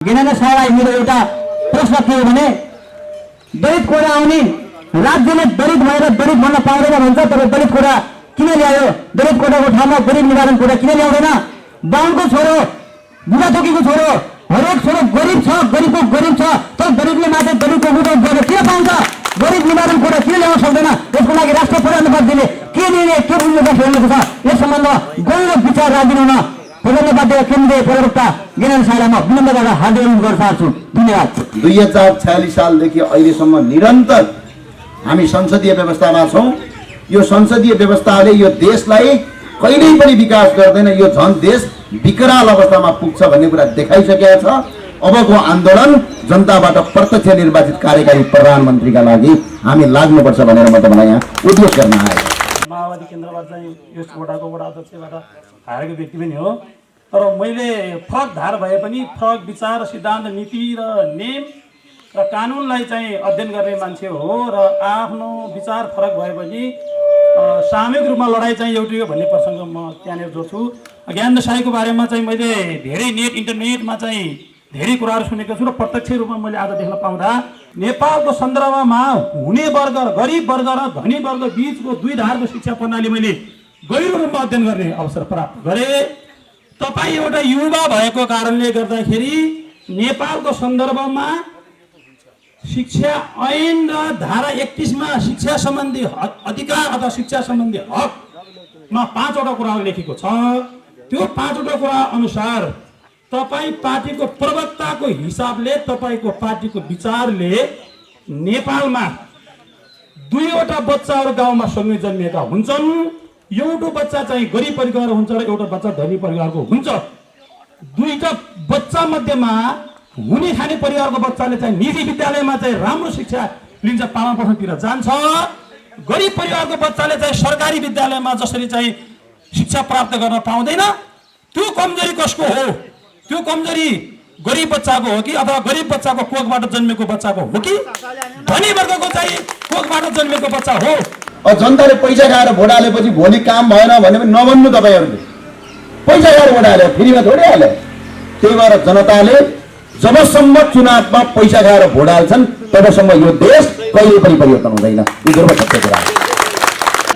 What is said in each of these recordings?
ज्ञानेन्द्र शाहलाई मेरो एउटा प्रश्न के हो भने दलित कोडा आउने राज्यले दलित भएर दलित भन्न पाउँदैन भन्छ तर दलित कोडा किन ल्यायो? दलित कोडाको ठाउँमा गरिब निवारण कोडा किन ल्याउँदैन? बाहुनको छोरो, बुढाथोकीको छोरो, हरेक छोरो गरिब छ, गरिबको गरिब छ, तर गरिबले मात्रै दलितको विरोध गरेर किन पाउँछ? गरिब निवारण कोडा किन ल्याउन सक्दैन? यसको लागि राष्ट्रिय प्रधानमन्त्रीले के निर्णय के बुझ्नुपर्छ हेर्नु छ। यस सम्बन्धमा गहिरो विचार राखिदिनु हुन प्रधानमन्त्री केन्द्रीय प्रवक्ता ज्ञानेन्द्र शाहलाई म विनम्र गरेर हार्दिक अनुरोध गर्न चाहन्छु। धन्यवाद। 2046 सालदेखि अहिलेसम्म निरन्तर हामी संसदीय व्यवस्थामा छौं। यो संसदीय व्यवस्थाले यो देशलाई कहिल्यै पनि विकास गर्दैन, यो झन् देश विकराल अवस्थामा पुग्छ भन्ने कुरा देखाइसकेको छ। अबको आन्दोलन जनताबाट प्रत्यक्ष निर्वाचित कार्यकारी प्रधानमन्त्रीका लागि हामी लाग्नुपर्छ भनेर म तपाईलाई यहाँ उद्योग गर्न आएँ। माओवादी केन्द्रबाट चाहिँ यस वडाको वडा अध्यक्षबाट हारेको व्यक्ति पनि हो, तर मैले फरक धार भए पनि फरक विचार, सिद्धान्त, नीति र नियम र कानुनलाई चाहिँ अध्ययन गर्ने मान्छे हो र आफ्नो विचार फरक भए पनि सामूहिक रूपमा लडाइँ चाहिँ एउटै हो भन्ने प्रसङ्ग म त्यहाँनिर जोड्छु। ज्ञानेन्द्र शाहीको बारेमा चाहिँ मैले धेरै इन्टरनेटमा चाहिँ धेरै कुराहरू सुनेको छु र प्रत्यक्ष रूपमा मैले आज देख्न पाउँदा नेपालको सन्दर्भमा हुने वर्ग, गरिब वर्ग र धनी वर्ग बीचको दुई धारको शिक्षा प्रणाली मैले गहिरो रूपमा अध्ययन गर्ने अवसर प्राप्त गरेँ। तपाईँ एउटा युवा भएको कारणले गर्दाखेरि नेपालको सन्दर्भमा शिक्षा ऐन र धारा 31 मा शिक्षा सम्बन्धी अधिकार अथवा शिक्षा सम्बन्धी हकमा 5 वटा कुराहरू लेखेको छ। त्यो 5 वटा कुरा अनुसार तपाईँ पार्टीको प्रवक्ताको हिसाबले तपाईको पार्टीको विचारले नेपालमा 2 वटा बच्चाहरू गाउँमा सँगै जन्मिएका हुन्छन्। एउटा बच्चा चाहिँ गरिब परिवार हुन्छ र एउटा बच्चा धनी परिवारको हुन्छ। दुईटा बच्चा मध्येमा हुने खाने परिवारको बच्चाले चाहिँ निजी विद्यालयमा चाहिँ राम्रो शिक्षा लिन्छ, पालन पोषणतिर जान्छ। गरिब परिवारको बच्चाले चाहिँ सरकारी विद्यालयमा जसरी चाहिँ शिक्षा प्राप्त गर्न पाउँदैन। त्यो कमजोरी कसको हो? त्यो कमजोरी गरिब बच्चाको हो कि अथवा गरिब बच्चाको कोखबाट जन्मेको बच्चाको हो कि धनी वर्गको चाहिँ कोखबाट जन्मेको बच्चा हो? जनताले पैसा खाएर भोट हालेपछि भोलि काम भएन भने पनि नभन्नु। तपाईहरुले पैसा खाएर भोट हाल्यो, फ्रीमा थोरै हाल्यो। त्यही भएर जनताले जबसम्म चुनावमा पैसा खाएर भोट हाल्छन् तबसम्म यो देश कहिले पनि परिवर्तन हुँदैन। यो गर्व सत्य कुरा हो।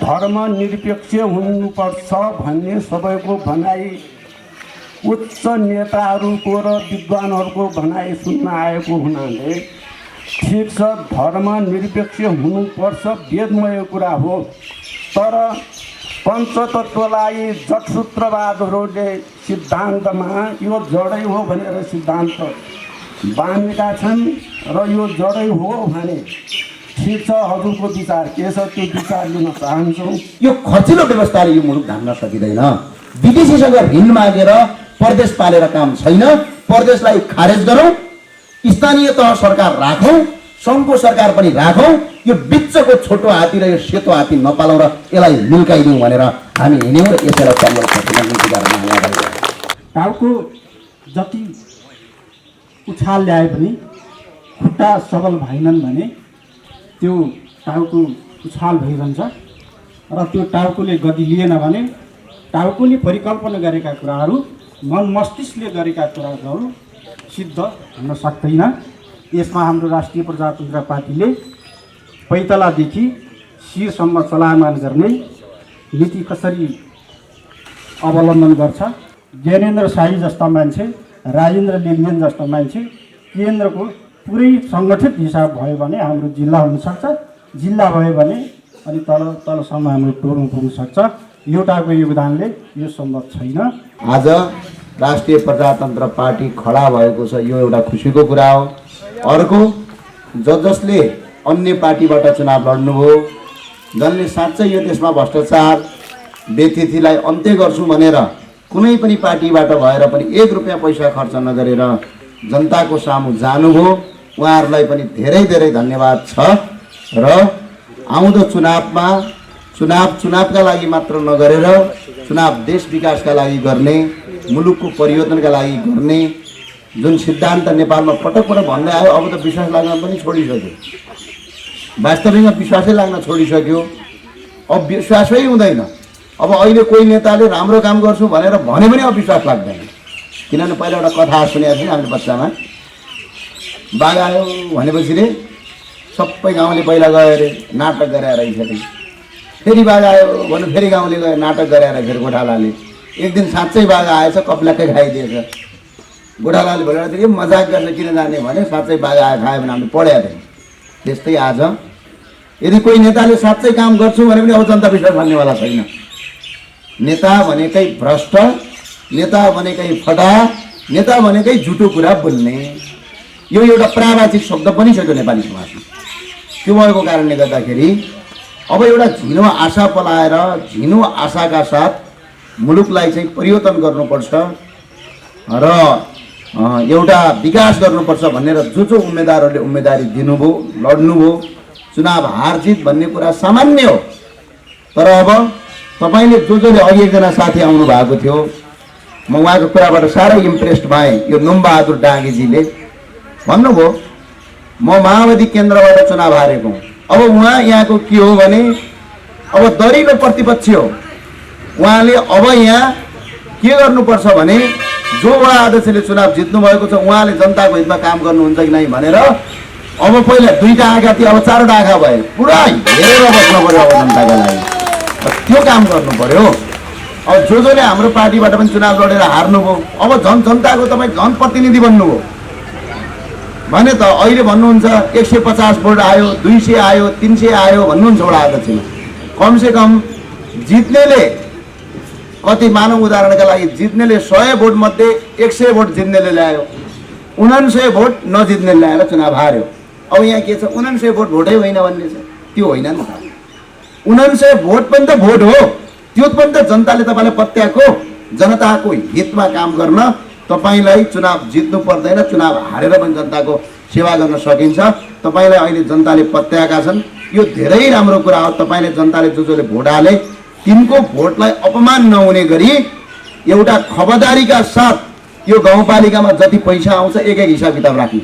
धर्मनिरपेक्ष हुनुपर्छ भन्ने सबैको भनाइ, उच्च नेताहरूको र विद्वानहरूको भनाइ सुन्न आएको हुनाले ठिक छ, धर्मनिरपेक्ष हुनुपर्छ, वेदमय कुरा हो। तर पञ्चतत्त्वलाई जटसूत्रवादहरूले सिद्धान्तमा यो जडै हो भनेर सिद्धान्त बाँधेका छन् र यो जडै हो भने ठिक छ, हजुरको विचार के छ त्यो विचार लिन चाहन्छौँ। यो खर्चिलो व्यवस्थाले यो मुलुक धान्न सकिँदैन। विदेशीसँग ऋण मागेर प्रदेश पालेर काम छैन। प्रदेशलाई खारेज गरौँ, स्थानीय तह सरकार राखौँ, सङ्घको सरकार पनि राखौँ। यो बिचको छोटो हात्ती र यो सेतो हात्ती नपालौँ र यसलाई मिल्काइदिउँ भनेर हामी हिँड्यौँ र यसैलाई कमल टाउको जति उछाल ल्याए पनि खुट्टा सबल भएनन् भने त्यो टाउको उछाल भइरहन्छ र त्यो टाउकोले गति लिएन भने टाउकोले परिकल्पना गरेका कुराहरू, मन मस्तिष्कले गरेका कुराहरू सिद्ध हुन सक्दैन। यसमा हाम्रो राष्ट्रिय प्रजातन्त्र पार्टीले पैतलादेखि शिरसम्म चलायमान गर्ने नीति कसरी अवलम्बन गर्छ। ज्ञानेन्द्र शाही जस्ता मान्छे, राजेन्द्र लिलियन जस्ता मान्छे केन्द्रको पुरै सङ्गठित हिसाब भयो भने हाम्रो जिल्ला हुनसक्छ, जिल्ला भयो भने अनि तलसम्म हाम्रो टोलमा पुग्न सक्छ। एउटाको योगदानले यो सम्भव छैन। आज राष्ट्रिय प्रजातन्त्र पार्टी खडा भएको छ, यो एउटा खुसीको कुरा हो। अर्को, जसले अन्य पार्टीबाट चुनाव लड्नुभयो, जसले साँच्चै यो देशमा भ्रष्टाचार व्यतिथिलाई अन्त्य गर्छु भनेर कुनै पनि पार्टीबाट भएर पनि 1 रुपियाँ पैसा खर्च नगरेर जनताको सामु जानुभयो, उहाँहरूलाई पनि धेरै धेरै धन्यवाद छ। र आउँदो चुनावमा चुनावका लागि मात्र नगरेर चुनाव देश विकासका लागि गर्ने, मुलुकको परिवर्तनका लागि गर्ने जुन सिद्धान्त नेपालमा पटक पटक भन्दै आयो, अब त विश्वास लाग्न पनि छोडिसक्यो। वास्तविकमा विश्वासै लाग्न छोडिसक्यो। अब विश्वासै हुँदैन। अब अहिले कोही नेताले राम्रो काम गर्छु भनेर भने पनि अब विश्वास लाग्दैन। किनभने पहिला एउटा कथा सुनेको थियौँ हामीले बच्चामा, बाघ आयो भनेपछि रे सबै गाउँले पहिला गयो अरे नाटक गराएर आइसके, फेरि बाघ आयो भने फेरि गाउँले गयो नाटक गराएर फेरि गोठालाले एक दिन साँच्चै बाघ आएछ, कप्लाकै खाइदिएछ। गोठालाले भनेर यो मजाक गर्न किन जाने भने साँच्चै बाघ आयो खायो भने हामीले पढेका थियौँ। त्यस्तै आज यदि कोही नेताले साँच्चै काम गर्छु भने पनि अब जनता विश्वास भन्नेवाला छैन। नेता भनेकै भ्रष्ट, नेता भनेकै फटा, नेता भनेकै झुटो कुरा बोल्ने, यो एउटा प्रावाचिक शब्द पनि छ नेपाली समाजमा। त्यो भएको कारणले गर्दाखेरि अब एउटा झिनो आशा पलाएर झिनो आशाका साथ मुलुकलाई चाहिँ परिवर्तन गर्नुपर्छ र एउटा विकास गर्नुपर्छ भनेर जो उम्मेदवारहरूले उम्मेदवारी दिनुभयो, लड्नुभयो, चुनाव हार जित भन्ने कुरा सामान्य हो। तर अब तपाईँले जसले अघि एकजना साथी आउनु भएको थियो, म उहाँको कुराबाट साह्रै इम्प्रेस्ड भएँ। यो नुमबहादुर डाँगेजीले भन्नुभयो म माओवादी केन्द्रबाट चुनाव हारेको हुँ। अब उहाँ यहाँको के हो भने अब दरिलो प्रतिपक्ष हो। उहाँले अब यहाँ के गर्नुपर्छ भने जो वडा अध्यक्षले चुनाव जित्नु भएको छ उहाँले जनताको हितमा काम गर्नुहुन्छ कि नै भनेर अब पहिला 2टा आँखा थियो, अब 4वटा आँखा भए, पुरा हेरेर बस्नु पर्यो अब जनताको लागि। त्यो काम गर्नु पर्यो। अब जसले हाम्रो पार्टीबाट पनि चुनाव लडेर हार्नुभयो, अब झन् जनताको तपाईँ झन् प्रतिनिधि बन्नुभयो भने त अहिले भन्नुहुन्छ 150 भोट आयो, 200 आयो, 300 आयो भन्नुहुन्छ वडा अध्यक्षले। कमसेकम जित्नेले कति मानव उदाहरणका लागि जित्नेले 100 भोट मध्ये 100 भोट जित्नेले ल्यायो, 99 भोट नजित्नेले ल्याएर चुनाव हार्यो। अब यहाँ के छ 99 भोट भोटै होइन भन्ने छ, त्यो होइन नि त। 99 भोट पनि त भोट हो, त्यो पनि त जनताले तपाईँलाई पत्याएको। जनताको हितमा काम गर्न तपाईँलाई चुनाव जित्नु पर्दैन, चुनाव हारेर पनि जनताको सेवा गर्न सकिन्छ। तपाईँलाई अहिले जनताले पत्याएका छन्, यो धेरै राम्रो कुरा हो। तपाईँले जनताले जसले भोट हाले तिनको भोटलाई अपमान नहुने गरी एउटा खबरदारीका साथ यो गाउँपालिकामा जति पैसा आउँछ एक हिसाब किताब राख्ने,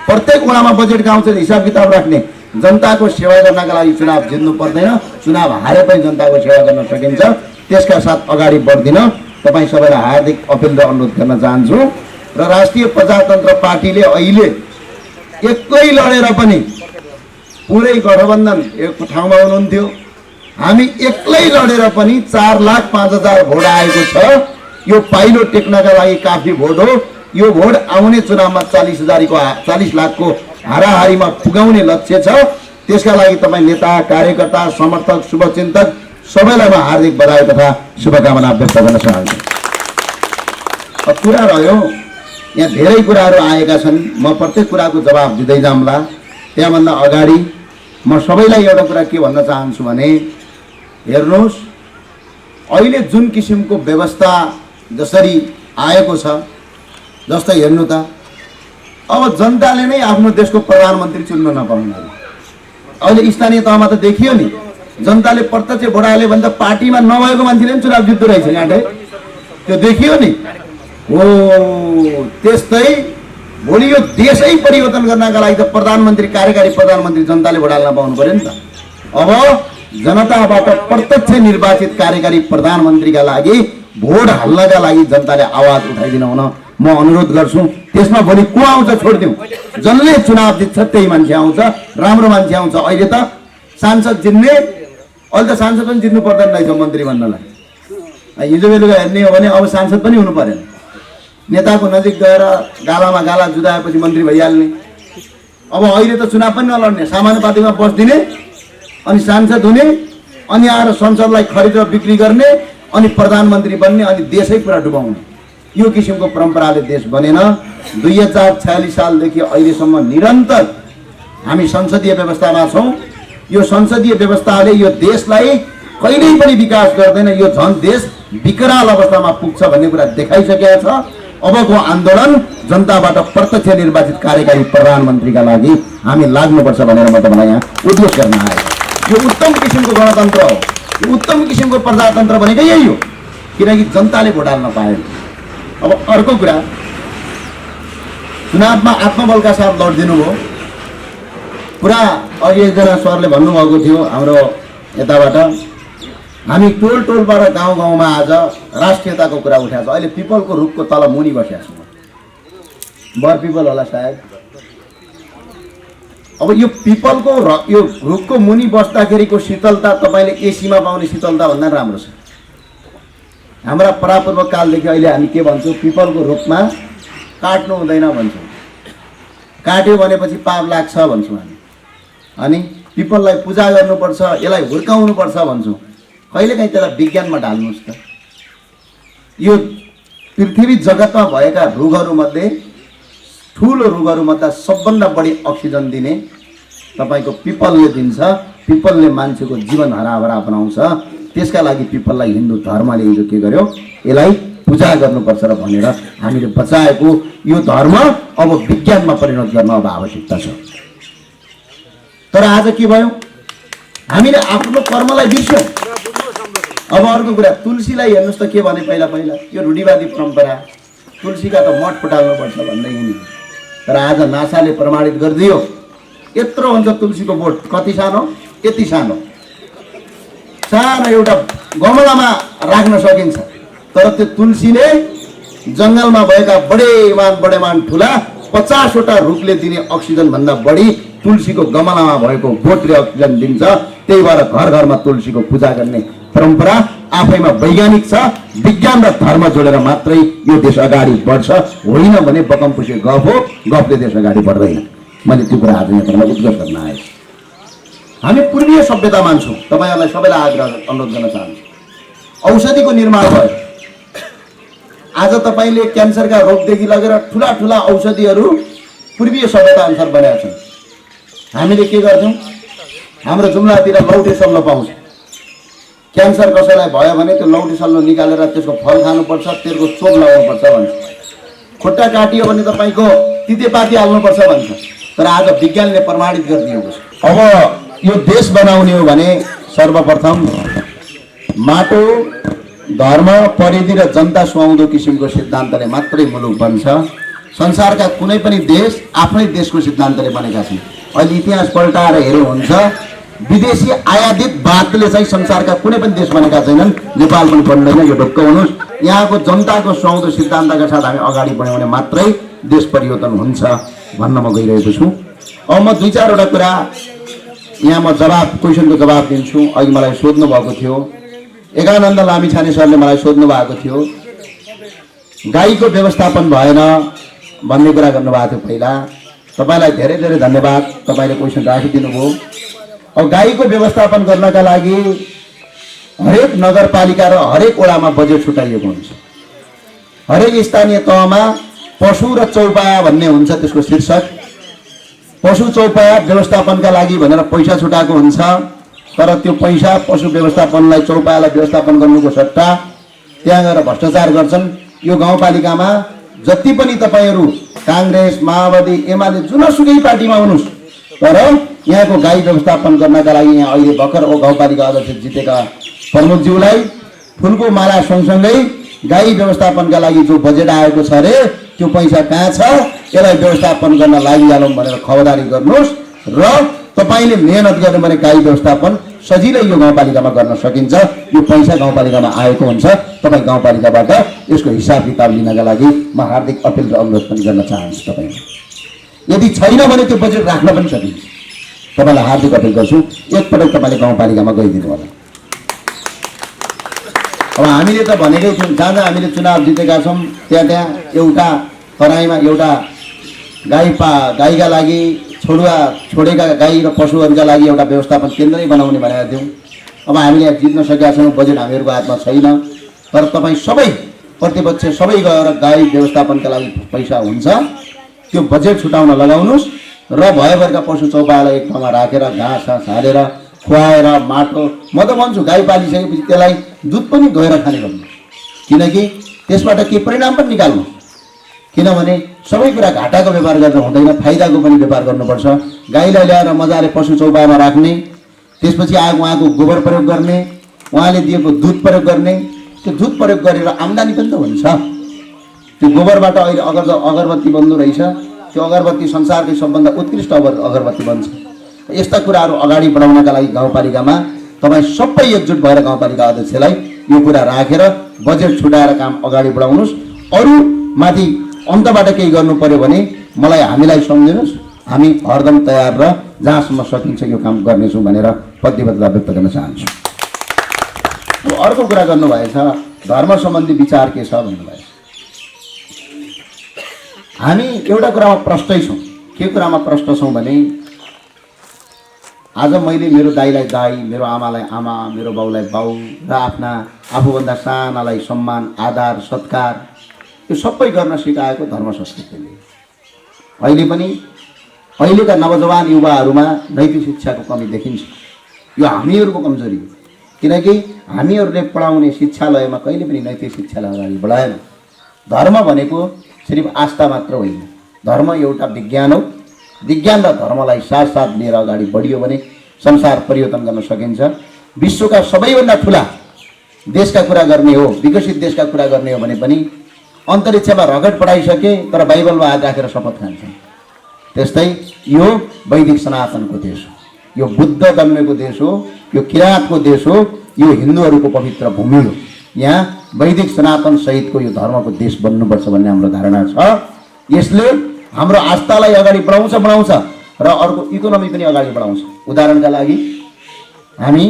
प्रत्येक वडामा बजेट आउँछ हिसाब किताब राख्ने। जनताको सेवा गर्नका लागि चुनाव जित्नु पर्दैन, चुनाव हारे पनि जनताको सेवा गर्न सकिन्छ। त्यसका साथ अगाडि बढ्दिन तपाईँ सबैलाई हार्दिक अपिल र अनुरोध गर्न चाहन्छु। र राष्ट्रिय प्रजातन्त्र पार्टीले अहिले एक्लै लडेर पनि पुरै गठबन्धन एक ठाउँमा हुनुहुन्थ्यो, हामी एक्लै लडेर पनि 4,05,000 भोट आएको छ। यो पाइलो टेक्नका लागि काफी भोट हो। यो भोट आउने चुनावमा 40 लाखको हाराहारीमा पुगाउने लक्ष्य छ। त्यसका लागि तपाईँ नेता, कार्यकर्ता, समर्थक, शुभचिन्तक सबैलाई म हार्दिक बधाई तथा शुभकामना व्यक्त गर्न चाहन्छु। कुरा रह्यो यहाँ धेरै कुराहरू आएका छन्, म प्रत्येक कुराको जवाब दिँदै जाउँला। त्यहाँभन्दा अगाडि म सबैलाई एउटा कुरा के भन्न चाहन्छु भने हेर्नुहोस्, अहिले जुन किसिमको व्यवस्था जसरी आएको छ, जस्तै हेर्नु त अब जनताले नै आफ्नो देशको प्रधानमन्त्री चुन्न नपाउनु। अहिले स्थानीय तहमा त देखियो नि, जनताले प्रत्यक्ष भोट हाल्यो भने त पार्टीमा नभएको मान्छेले पनि चुनाव जित्दो रहेछ यहाँ, त्यो देखियो नि हो। त्यस्तै भोलि यो देशै परिवर्तन गर्नका लागि त प्रधानमन्त्री, कार्यकारी प्रधानमन्त्री जनताले भोट हाल्न पाउनु पर्यो नि त। अब जनताबाट प्रत्यक्ष निर्वाचित कार्यकारी प्रधानमन्त्रीका लागि भोट हाल्नका लागि जनताले आवाज उठाइदिनु हुन म अनुरोध गर्छु। त्यसमा भोलि को आउँछ छोडिदिउँ, जसले चुनाव जित्छ त्यही मान्छे आउँछ, राम्रो मान्छे आउँछ। अहिले त सांसद जित्ने, अहिले त सांसद पनि जित्नु पर्दैन रहेछ मन्त्री बन्नलाई। हिजो बेलुका हेर्ने हो भने अब सांसद पनि हुनु परेन, नेताको नजिक गएर गालामा गाला जुदाएपछि मन्त्री भइहाल्ने। अब अहिले त चुनाव पनि नलड्ने, समानुपातिकमा बस्दिने, अनि सांसद हुने, अनि आएर संसदलाई खरिद र बिक्री गर्ने, अनि प्रधानमन्त्री बन्ने, अनि देशै पुरा डुबाउने। यो किसिमको परम्पराले देश बनेन। 2046 सालदेखि अहिलेसम्म निरन्तर हामी संसदीय व्यवस्थामा छौँ। यो संसदीय व्यवस्थाले यो देशलाई कहिल्यै पनि विकास गर्दैन, यो झन् देश विकराल अवस्थामा पुग्छ भन्ने कुरा देखाइसकेको छ। अबको आन्दोलन जनताबाट प्रत्यक्ष निर्वाचित कार्यकारी प्रधानमन्त्रीका लागि हामी लाग्नुपर्छ भनेर म तपाईँलाई यहाँ उद्देश्य गर्न आएँ। यो उत्तम किसिमको गणतन्त्र हो, यो उत्तम किसिमको प्रजातन्त्र भनेको यही हो, किनकि जनताले भोट हाल्न पाएन। अब अर्को कुरा, चुनावमा आत्मबलका साथ लडिदिनु भयो। पुरा अघि एकजना सरले भन्नुभएको थियो हाम्रो यताबाट, हामी टोल टोलबाट गाउँ गाउँमा आज राष्ट्रियताको कुरा उठाएको छ। अहिले पिपलको रुखको तल मुनि बसेको छु, बर पिपल होला सायद, अब यो पिपलको यो रुखको मुनि बस्दाखेरिको शीतलता तपाईँले एसीमा पाउने शीतलता भन्दा राम्रो छ। हाम्रा परापूर्व कालदेखि अहिले हामी के भन्छौँ, पिपलको रुखमा काट्नु हुँदैन भन्छौँ, काट्यो भनेपछि पाप लाग्छ भन्छौँ हामी। अनि पिपललाई पूजा गर्नुपर्छ, यसलाई हुर्काउनुपर्छ भन्छौँ। कहिलेकाहीँ त्यसलाई विज्ञानमा ढाल्नुहोस् त। यो पृथ्वी जगतमा भएका रुखहरूमध्ये ठुलो रुखहरूमध्ये सबभन्दा बढी अक्सिजन दिने तपाईँको पिपलले दिन्छ। पिपलले मान्छेको जीवन हराभरा बनाउँछ। त्यसका लागि पिपललाई हिन्दू धर्मले हिजो के गर्यो, यसलाई पूजा गर्नुपर्छ र भनेर हामीले बचाएको यो धर्म अब विज्ञानमा परिणत गर्न अब आवश्यकता छ। तर आज के भयो, हामीले आफ्नो कर्मलाई बिर्स्यौँ। अब अर्को कुरा, तुलसीलाई हेर्नुहोस् त के भने पहिला पहिला यो रूढिवादी परम्परा, तुलसीका त मठ फुटाल्नुपर्छ भन्दै हिँड्यो। तर आज नासाले प्रमाणित गरिदियो, यत्रो हुन्छ तुलसीको बोट, कति सानो, यति सानो सानो एउटा गमलामा राख्न सकिन्छ। तर त्यो तुलसीले जङ्गलमा भएका बडेमान ठुला 50वटा रुखले दिने अक्सिजन भन्दा बढी तुलसीको गमलामा भएको बोटले अक्सिजन दिन्छ। त्यही भएर घर घरमा तुलसीको पूजा गर्ने परम्परा आफैमा वैज्ञानिक छ। विज्ञान र धर्म जोडेर मात्रै यो देश अगाडि बढ्छ, होइन भने बकमपुसे गफ हो, गफले देश अगाडि बढ्दैन। मैले त्यो कुरा आज यहाँबाट उद्घोष गर्न आएँ। हामी पूर्वीय सभ्यता मान्छौँ। तपाईँहरूलाई सबैलाई आग्रह अनुरोध गर्न चाहन्छु, औषधिको निर्माण भयो। आज तपाईँले क्यान्सरका रोगदेखि लगेर ठुला ठुला औषधिहरू पूर्वीय सभ्यता अनुसार बनाएका छन्। हामीले के गर्छौँ, हाम्रो जुम्लातिर लौटे सल्लो पाउँछ। क्यान्सर कसैलाई भयो भने त्यो लौटे सल्लो निकालेर त्यसको फल खानुपर्छ, त्यसको चोप लगाउनुपर्छ भन्छ। खुट्टा काटियो भने तपाईँको तितेपाती हाल्नुपर्छ भन्छ। तर आज विज्ञानले प्रमाणित गरिदिएको छ। अब यो देश बनाउने हो भने सर्वप्रथम माटो, धर्म, परिधि र जनता सुहाउँदो किसिमको सिद्धान्तले मात्रै मुलुक बन्छ। संसारका कुनै पनि देश आफ्नै देशको सिद्धान्तले बनेका छन्। अहिले इतिहास पल्टाएर हेऱ्यो हुन्छ, विदेशी आयादित बातले चाहिँ संसारका कुनै पनि देश बनेका छैनन्। नेपाल पनि बन्दैन, यो ढुक्क हुनुहोस्। यहाँको जनताको सुहाउँदो सिद्धान्तका साथ हामी अगाडि बढ्यौँ भने मात्रै देश परिवर्तन हुन्छ भन्न म गइरहेको छु। अब म 2-4वटा कुरा यहाँ म क्वेसनको जवाब दिन्छु। अघि मलाई सोध्नु भएको थियो, एकानन्द लामिछाने सरले मलाई सोध्नु भएको थियो, गाईको व्यवस्थापन भएन भन्ने कुरा गर्नुभएको थियो पहिला। तपाईँलाई धेरै धेरै धन्यवाद, तपाईँले क्वेसन राखिदिनु भयो। अब गाईको व्यवस्थापन गर्नका लागि हरेक नगरपालिका र हरेक वडामा बजेट छुट्याइएको हुन्छ। हरेक स्थानीय तहमा पशु र चौपाया भन्ने हुन्छ त्यसको शीर्षक। पशु चौपाया व्यवस्थापनका लागि भनेर पैसा छुटाएको हुन्छ। तर त्यो पैसा पशु व्यवस्थापनलाई, चौपायालाई व्यवस्थापन गर्नुको सट्टा त्यहाँ गएर भ्रष्टाचार गर्छन्। यो गाउँपालिकामा जति पनि तपाईँहरू काङ्ग्रेस, माओवादी, एमाले जुनसुकै पार्टीमा हुनुहोस्, तर यहाँको गाई व्यवस्थापन गर्नका लागि यहाँ अहिले भर्खर गाउँपालिका अध्यक्ष जितेका प्रमुखज्यूलाई फुलको माला सँगसँगै गाई व्यवस्थापनका लागि जो बजेट आएको छ अरे त्यो पैसा कहाँ छ, यसलाई व्यवस्थापन गर्न लागिहालौँ भनेर खबरदारी गर्नुहोस्। र तपाईँले मेहनत गर्नु भने गाई व्यवस्थापन सजिलै यो गाउँपालिकामा गर्न सकिन्छ। यो पैसा गाउँपालिकामा आएको हुन्छ। तपाईँ गाउँपालिकाबाट यसको हिसाब किताब लिनका लागि म हार्दिक अपिल र अनुरोध पनि गर्न चाहन्छु। तपाईँ यदि छैन भने त्यो बजेट राख्न पनि सकिन्छ। तपाईँलाई हार्दिक अपिल गर्छु, एकपटक तपाईँले गाउँपालिकामा गइदिनु होला। अब हामीले त भनेकै थियौँ, जहाँ जहाँ हामीले चुनाव जितेका छौँ त्यहाँ एउटा तराईमा एउटा गाईका लागि छोडेका गाई र पशुहरूका लागि एउटा व्यवस्थापन केन्द्रै बनाउने भनेका थियौँ। अब हामीले यहाँ जित्न सकेका छौँ, बजेट हामीहरूको हातमा छैन। तर तपाईँ सबै प्रतिपक्ष सबै गएर गाई व्यवस्थापनका लागि पैसा हुन्छ, त्यो बजेट छुटाउन लगाउनुहोस् र भएभरका पशु चौपायालाई एक ठाउँमा राखेर घाँस हालेर खुवाएर माटो, म त भन्छु गाई पालिसकेपछि त्यसलाई दुध पनि गएर खाने गर्नु, किनकि त्यसबाट के परिणाम पनि निकाल्नु। किनभने सबै कुरा घाटाको व्यापार गर्न हुँदैन, फाइदाको पनि व्यापार गर्नुपर्छ। गाईलाई ल्याएर मजाले पशु चौपायामा राख्ने, त्यसपछि उहाँको गोबर प्रयोग गर्ने, उहाँले दिएको दुध प्रयोग गर्ने, त्यो दुध प्रयोग गरेर आम्दानी पनि त हुन्छ। त्यो गोबरबाट अहिले अगरबत्ती बन्नु रहेछ, त्यो अगरबत्ती संसारकै सबभन्दा उत्कृष्ट अगरबत्ती बन्छ। यस्ता कुराहरू अगाडि बढाउनका लागि गाउँपालिकामा तपाईँ सबै एकजुट भएर गाउँपालिका अध्यक्षलाई यो कुरा राखेर बजेट छुटाएर काम अगाडि बढाउनुहोस्। अरू माथि अन्तबाट केही गर्नु पर्यो भने हामीलाई सम्झिनुहोस्, हामी हरदम तयार र जहाँसम्म सकिन्छ यो काम गर्नेछौँ भनेर प्रतिबद्धता व्यक्त गर्न चाहन्छु। अब अर्को कुरा गर्नुभएछ, धर्म सम्बन्धी विचार के छ भन्नुभएछ। हामी एउटा कुरामा प्रष्टै छौँ। के कुरामा प्रष्ट छौँ भने आज मैले मेरो दाइलाई दाइ, मेरो आमालाई आमा, मेरो बाउलाई बाउ र आफ्ना आफूभन्दा सानालाई सम्मान, आदर, सत्कार यो सबै गर्न सिकाएको धर्म संस्कृतिले। अहिले पनि अहिलेका नवजवान युवाहरूमा नैतिक शिक्षाको कमी देखिन्छ। यो हामीहरूको कमजोरी हो, किनकि हामीहरूले पढाउने शिक्षालयमा कहिले पनि नैतिक शिक्षालाई अगाडि बढाएन। धर्म भनेको सिर्फ आस्था मात्र होइन, धर्म एउटा विज्ञान हो। विज्ञान र धर्मलाई साथ लिएर अगाडि बढियो भने संसार परिवर्तन गर्न सकिन्छ। विश्वका सबैभन्दा ठुला देशका कुरा गर्ने हो, विकसित देशका कुरा गर्ने हो भने पनि अन्तरिक्षमा रकेट पठाइसके तर बाइबलमा हात राखेर शपथ खान्छन्। त्यस्तै यो वैदिक सनातनको देश हो, यो बुद्ध जन्मेको देश हो, यो किराँतको देश हो, यो हिन्दूहरूको पवित्र भूमि हो। यहाँ वैदिक सनातन सहितको यो धर्मको देश बन्नुपर्छ भन्ने हाम्रो धारणा छ। यसले हाम्रो आस्थालाई अगाडि बढाउँछ र अर्को इकोनोमी पनि अगाडि बढाउँछ। उदाहरणका लागि हामी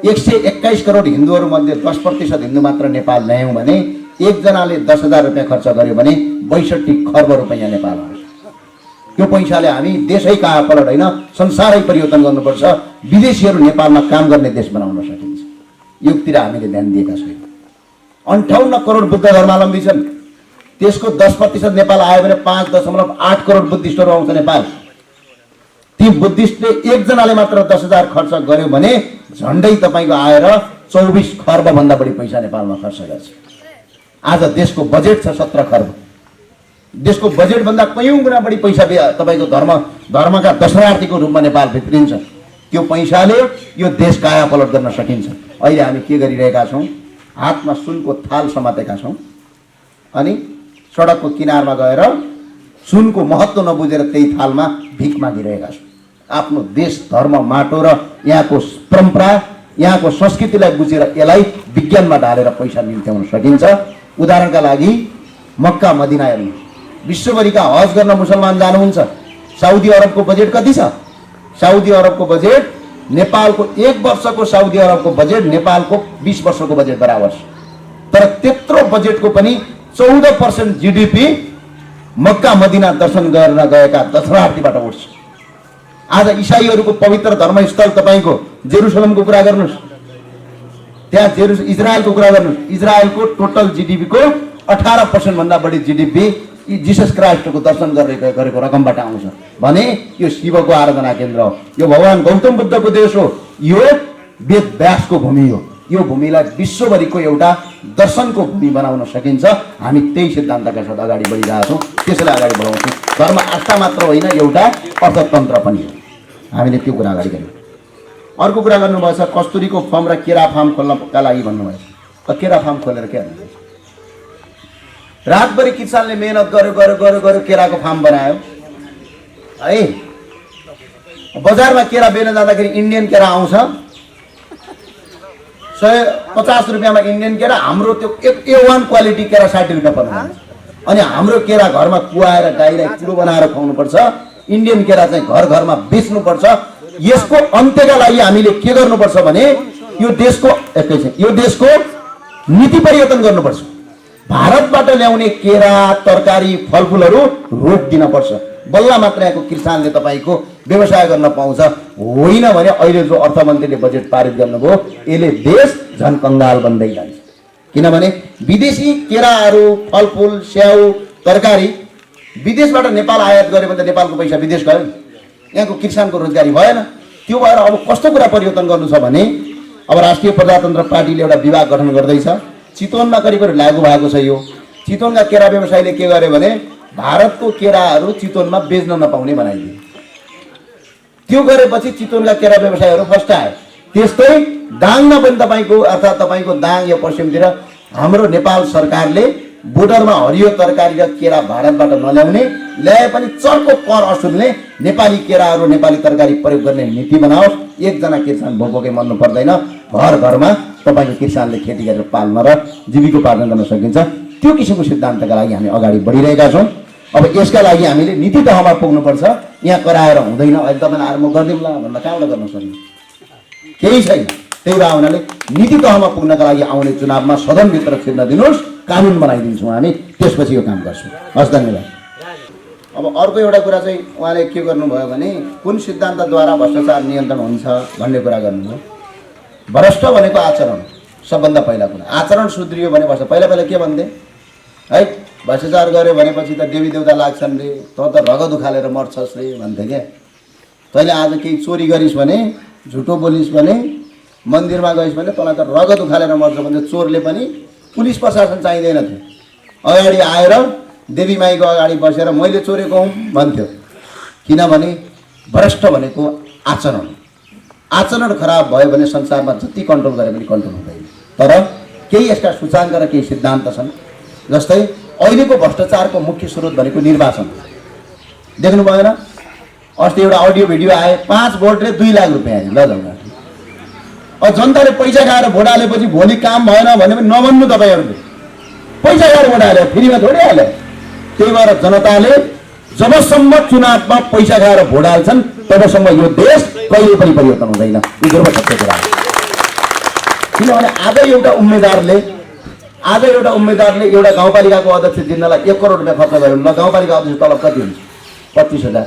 121 करोड हिन्दूहरूमध्ये 10% हिन्दू मात्र नेपाल ल्यायौँ भने एकजनाले 10,000 रुपियाँ खर्च गर्यो भने 62 खर्ब रुपियाँ नेपाल आउँछ। यो पैसाले हामी देशै कहाँ पलट होइन संसारै परिवर्तन गर्नुपर्छ। विदेशीहरू नेपालमा काम गर्ने देश बनाउन सकिन्छ। योतिर हामीले ध्यान दिएका छैनौँ। 58 करोड बुद्ध धर्मावलम्बी छन्, त्यसको 10% नेपाल आयो भने 5.8 करोड बुद्धिस्टहरू आउँछ नेपाल। ती बुद्धिस्टले एकजनाले मात्र 10,000 खर्च गर्यो भने झन्डै तपाईँको आएर 24 खर्बभन्दा बढी पैसा नेपालमा खर्च गर्छ। आज देशको बजेट छ 17 खर्ब। देशको बजेटभन्दा कयौँ गुणा बढी पैसा तपाईँको धर्मका दर्शनार्थीको रूपमा नेपाल भित्रिन्छ। त्यो पैसाले यो देश काया पलट गर्न सकिन्छ। अहिले हामी के गरिरहेका छौँ, हातमा सुनको थाल समातेका छौँ अनि सडकको किनारमा गएर सुनको महत्त्व नबुझेर त्यही थालमा भिख मागिरहेका छौँ। आफ्नो देश, धर्म, माटो र यहाँको परम्परा, यहाँको संस्कृतिलाई बुझेर यसलाई विज्ञानमा ढालेर पैसा निम्त्याउन सकिन्छ। उदाहरणका लागि मक्का मदिना हेर्नु, विश्वभरिका हज गर्न मुसलमान जानुहुन्छ। साउदी अरबको बजेट कति छ? साउदी अरबको बजेट नेपालको 1 वर्षको साउदी अरबको बजेट नेपालको 20 वर्षको बजेट बराबर छ। तर त्यत्रो बजेटको पनि 14% जिडिपी मक्का मदिना दर्शन गर्न गएका दर्शनार्थीबाट उठ्छ। आज इसाईहरूको पवित्र धर्मस्थल तपाईँको जेरुसलमको कुरा गर्नुहोस्, त्यहाँ इजरायलको कुरा गर्नुहोस्। इजरायलको टोटल जिडिपीको 18% भन्दा बढी जिडिपी जिसस क्राइस्टको दर्शन गरेको रकमबाट आउँछ भने यो शिवको आराधना केन्द्र हो, यो भगवान गौतम बुद्धको देश हो, यो वेद व्यासको भूमि हो। यो भूमिलाई विश्वभरिको एउटा दर्शनको भूमि बनाउन सकिन्छ। हामी त्यही सिद्धान्तका साथ अगाडि बढिरहेछौँ, त्यसैलाई अगाडि बढाउँछौँ। धर्म आस्था मात्र होइन, एउटा अर्थतन्त्र पनि हो। हामीले त्यो कुरा अगाडि गऱ्यौँ। अर्को कुरा गर्नुभएछ, कस्तुरीको फर्म र केरा फार्म खोल्नका लागि भन्नुभएछ। केरा फार्म खोलेर के गर्नु? रातभरि किसानले मेहनत गर्यो केराको फार्म बनायो है। बजारमा केरा बेच्न जाँदाखेरि इन्डियन केरा आउँछ 150 रुपियाँमा इन्डियन केरा। हाम्रो त्यो A1 क्वालिटी केरा 60 रुपियाँ पर्छ। अनि हाम्रो केरा घरमा कुहाएर गाईलाई चुरो बनाएर खुवाउनुपर्छ। इन्डियन केरा चाहिँ घर घरमा बेच्नुपर्छ। यसको अन्त्यका लागि हामीले के गर्नुपर्छ भने यो देशको नीति परिवर्तन गर्नुपर्छ। भारतबाट ल्याउने केरा, तरकारी, फलफुलहरू रोक दिनुपर्छ। बल्ल मात्र यहाँको किसानले तपाईँको व्यवसाय गर्न पाउँछ। होइन भने अहिले जो अर्थमन्त्रीले बजेट पारित गर्नुभयो यसले देश झन कङ्गाल बन्दै जान्छ। किनभने विदेशी केराहरू, फलफुल, स्याउ, तरकारी विदेशबाट नेपाल आयात गऱ्यो भने त नेपालको पैसा विदेश गयो, यहाँको किसानको रोजगारी भएन। त्यो भएर अब कस्तो कुरा परिवर्तन गर्नु छ भने अब राष्ट्रिय प्रजातन्त्र पार्टीले एउटा विभाग गठन गर्दैछ। चितवनमा करिब लागू भएको छ। यो चितवनका केरा व्यवसायीले के गर्यो भने भारतको केराहरू चितवनमा बेच्न नपाउने बनाइदियो। त्यो गरेपछि चितवनका केरा व्यवसायीहरू फस्टाए। त्यस्तै दाङमा पनि अर्थात् तपाईँको दाङ या पश्चिमतिर हाम्रो नेपाल सरकारले बोर्डरमा हरियो तरकारी र केरा भारतबाट नल्याउने, ल्याए पनि चर्को कर असुल्ने नेपाली केराहरू, नेपाली तरकारी प्रयोग गर्ने नीति बनाओस्। एकजना किसान भोकै मर्नु पर्दैन। घर घरमा तपाईँको किसानले खेती गरेर पाल्न र जीविकोपार्जन गर्न सकिन्छ। त्यो किसिमको सिद्धान्तका लागि हामी अगाडि बढिरहेका छौँ। अब यसका लागि हामीले नीति तहमा पुग्नुपर्छ। यहाँ कराएर हुँदैन। अहिले तपाईँले आएर म गरिदिउँला भन्दा कहाँबाट गर्न सक्ने, केही छैन। त्यही भए हुनाले नीति तहमा पुग्नका लागि आउने चुनावमा सदनभित्र छिर्न दिनुहोस्, कानुन बनाइदिन्छौँ हामी, त्यसपछि यो काम गर्छौँ। हस्, धन्यवाद। अब अर्को एउटा कुरा चाहिँ उहाँले के गर्नुभयो भने कुन सिद्धान्तद्वारा भ्रष्टाचार नियन्त्रण हुन्छ भन्ने कुरा गर्नुभयो। भ्रष्ट भनेको आचरण, सबभन्दा पहिला कुरा। आचरण सुध्रियो भने भ्रष्ट। पहिला के भन्थे है, भ्रष्टाचार गऱ्यो भनेपछि त देवी देवता लाग्छन् रे, त रगत उखालेर मर्छस् रे भन्थे क्या। तैँले आज केही चोरी गरिस् भने, झुटो बोलिस् भने, मन्दिरमा गइस् भने तँलाई त रगत उखालेर मर्छ भने चोरले पनि पुलिस प्रशासन चाहिँदैन थियो। अगाडि आएर देवी माईको अगाडि बसेर मैले चोरेको हुँ भन्थ्यो। किनभने भ्रष्ट भनेको आचरण, आचरण खराब भयो भने संसारमा जति कन्ट्रोल गरे पनि कन्ट्रोल हुँदैन। तर केही यसका सूचाङ्क र केही सिद्धान्त छन्। जस्तै अहिलेको भ्रष्टाचारको मुख्य स्रोत भनेको निर्वाचन। देख्नु भएन, अस्ति एउटा अडियो भिडियो आए, 5 भोटले 2 लाख रुपियाँ आयो। ल जाउँ, अब जनताले पैसा खाएर भोट हालेपछि भोलि काम भएन भने पनि नभन्नु तपाईँहरूले। पैसा खाएर भोट हाल्यो, फ्रीमा थोरै हाल्यो। त्यही भएर जनताले जबसम्म चुनावमा पैसा खाएर भोट हाल्छन् तबसम्म यो देश कहिले पनि परिवर्तन हुँदैन। यो दुर्भाग्यको कुरा हो। किनभने आज एउटा उम्मेदवारले एउटा गाउँपालिकाको अध्यक्ष जित्नलाई 1 करोड रुपियाँ खर्च गर्यो। ल, गाउँपालिका अध्यक्ष तलब कति हुन्छ? 25,000।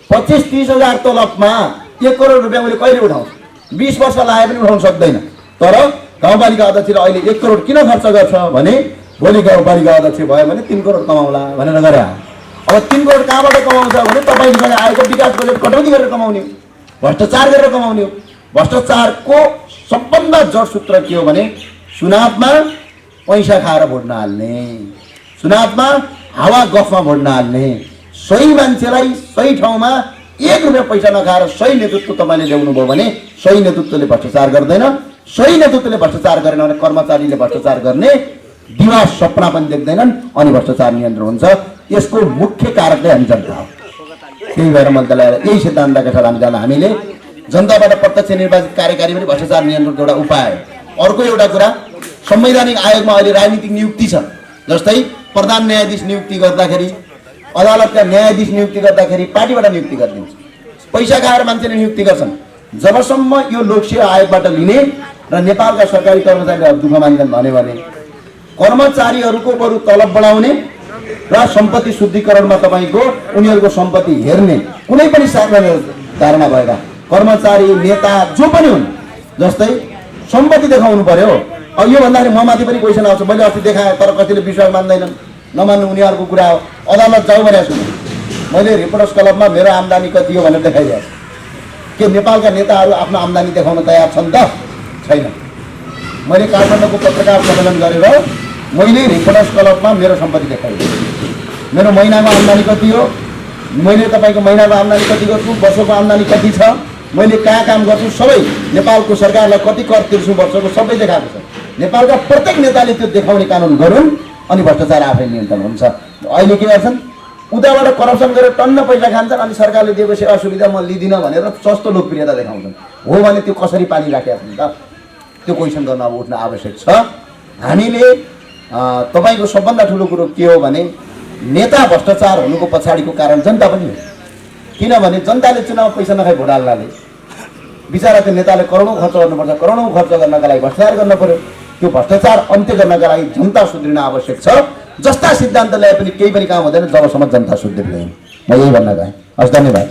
25-30 हजार तलबमा 1 करोड रुपियाँ मैले कहिले उठाउँछु? 20 वर्ष लाए पनि उठाउन सक्दैन। तर गाउँपालिका अध्यक्षले अहिले 1 करोड किन खर्च गर्छ भने भोलि गाउँपालिका अध्यक्ष भयो भने 3 करोड कमाउला भनेर गरे। अब 3 करोड कहाँबाट कमाउँछ भने तपाईँसँग आएको विकास बजेट कटौती गरेर कमाउने हो, भ्रष्टाचार गरेर कमाउने हो। भ्रष्टाचारको सबभन्दा जड सूत्र के हो भने चुनावमा पैसा खाएर भोट नहाल्ने, चुनावमा हावा गफमा भोट नहाल्ने, सही मान्छेलाई सही ठाउँमा 1 रुपियाँ पैसा नखाएर सही नेतृत्व तपाईँले ल्याउनु भयो भने सही नेतृत्वले भ्रष्टाचार गर्दैन। सही नेतृत्वले भ्रष्टाचार गरेन भने कर्मचारीले भ्रष्टाचार गर्ने दिवा सपना पनि देख्दैनन् अनि भ्रष्टाचार नियन्त्रण हुन्छ। यसको मुख्य कारक चाहिँ हामी जनता हो। त्यही भएर मन्त्रालय यही सिद्धान्तका साथ हामी जाँदा हामीले जनताबाट प्रत्यक्ष निर्वाचित कार्यकारी पनि भ्रष्टाचार नियन्त्रणको एउटा उपाय हो। अर्को एउटा कुरा, संवैधानिक आयोगमा अहिले राजनीतिक नियुक्ति छ। जस्तै प्रधान न्यायाधीश नियुक्ति गर्दाखेरि, अदालतका न्यायाधीश नियुक्ति गर्दाखेरि पार्टीबाट नियुक्ति गरिदिन्छ। पैसा खाएर मान्छेले नियुक्ति गर्छन्। जबसम्म यो लोकसेवा आयोगबाट लिने र नेपालका सरकारी कर्मचारीहरू दुःख मान्छन् भने कर्मचारीहरूको बरु तलब बढाउने र सम्पत्ति शुद्धिकरणमा तपाईँको उनीहरूको सम्पत्ति हेर्ने कुनै पनि सार्वजनिक धारणा भएका कर्मचारी नेता जो पनि हुन्, जस्तै सम्पत्ति देखाउनु पर्यो। अब यो भन्दाखेरि म माथि पनि क्वेसन आउँछ। मैले अस्ति देखाएँ तर कतिले विश्वास मान्दैनन्, नमान्नु उनीहरूको कुरा हो। अदालत जाउँ भनेको छु मैले। रिपोर्टर्स क्लबमा मेरो आम्दानी कति हो भनेर देखाइदिएँ। के नेपालका नेताहरू आफ्नो आम्दानी देखाउन तयार छन् त? छैन। मैले काठमाडौँको पत्रकार सम्मेलन गरेर मैले रिपोर्टर्स क्लबमा मेरो सम्पत्ति देखाइदिएँ। मेरो महिनाको आम्दानी कति हो, मैले तपाईँको महिनाको आम्दानी कति गर्छु, वर्षको आम्दानी कति छ, मैले कहाँ काम गर्छु, सबै नेपालको सरकारलाई कति कर तिर्छु वर्षको सबै देखाएको छ। नेपालका प्रत्येक नेताले त्यो देखाउने कानुन गरून् अनि भ्रष्टाचार आफै नियन्त्रण हुन्छ। अहिले के गर्छन्, उताबाट करप्सन गरेर टन्न पैसा खान्छन् अनि सरकारले दिएको सेवा सुविधा म लिदिनँ भनेर सस्तो लोकप्रियता देखाउँछन्। हो भने त्यो कसरी पालिराखेका छन् त? त्यो क्वेसन गर्न अब उठ्न आवश्यक छ। हामीले तपाईँको सबभन्दा ठुलो कुरो के हो भने नेता भ्रष्टाचार हुनुको पछाडिको कारण जनता पनि हो। किनभने जनताले चुनाव पैसा नखाइ भोट हाल्नाले बिचरा त्यो नेताले करोडौँ खर्च गर्नुपर्छ। करोडौँ खर्च गर्नका लागि भ्रष्टाचार गर्न पर्यो। त्यो भ्रष्टाचार अन्त्य गर्नका लागि जनता सुध्रिन आवश्यक छ। जस्ता सिद्धान्त ल्याए पनि केही पनि काम हुँदैन जबसम्म जनता सुध्रिँदैन। म यही भन्न गएँ। हस्, धन्यवाद।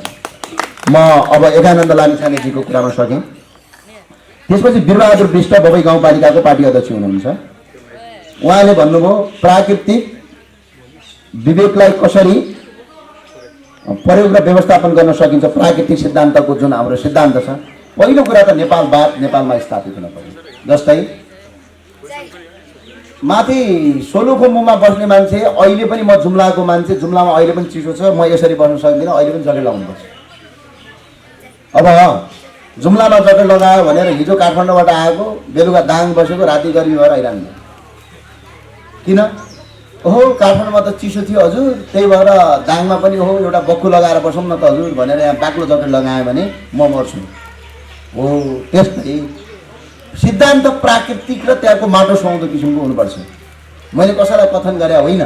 म अब एकानन्द लामिछानेजीको कुरामा सकेँ। त्यसपछि वीरबहादुर विष्ट बबई गाउँपालिकाको पार्टी अध्यक्ष हुनुहुन्छ। उहाँले भन्नुभयो प्राकृतिक विवेकलाई कसरी प्रयोग र व्यवस्थापन गर्न सकिन्छ। प्राकृतिक सिद्धान्तको जुन हाम्रो सिद्धान्त छ, पहिलो कुरा त नेपालवाद नेपालमा स्थापित हुन पर्यो। जस्तै माथि सोलुखुम्बुमा बस्ने मान्छे अहिले पनि, म जुम्लाको मान्छे, जुम्लामा अहिले पनि चिसो छ, म यसरी बस्न सक्दिनँ, अहिले पनि ज्याकेट लाउनुपर्छ। अब जुम्लामा ज्याकेट लगायो भनेर हिजो काठमाडौँबाट आएको बेलुका दाङ बसेको राति गर्मी भएर आइरहन्छ। किन? ओहो काठमाडौँमा त चिसो थियो हजुर, त्यही भएर दाङमा पनि ओहो एउटा बक्खु लगाएर बसौँ न त हजुर भनेर यहाँ बाक्लो ज्याकेट लगायो भने म मर्छु। हो, त्यस्तै सिद्धान्त प्राकृतिक र त्यहाँको माटो सुहाउँदो किसिमको हुनुपर्छ। मैले कसैलाई कथन गरे होइन,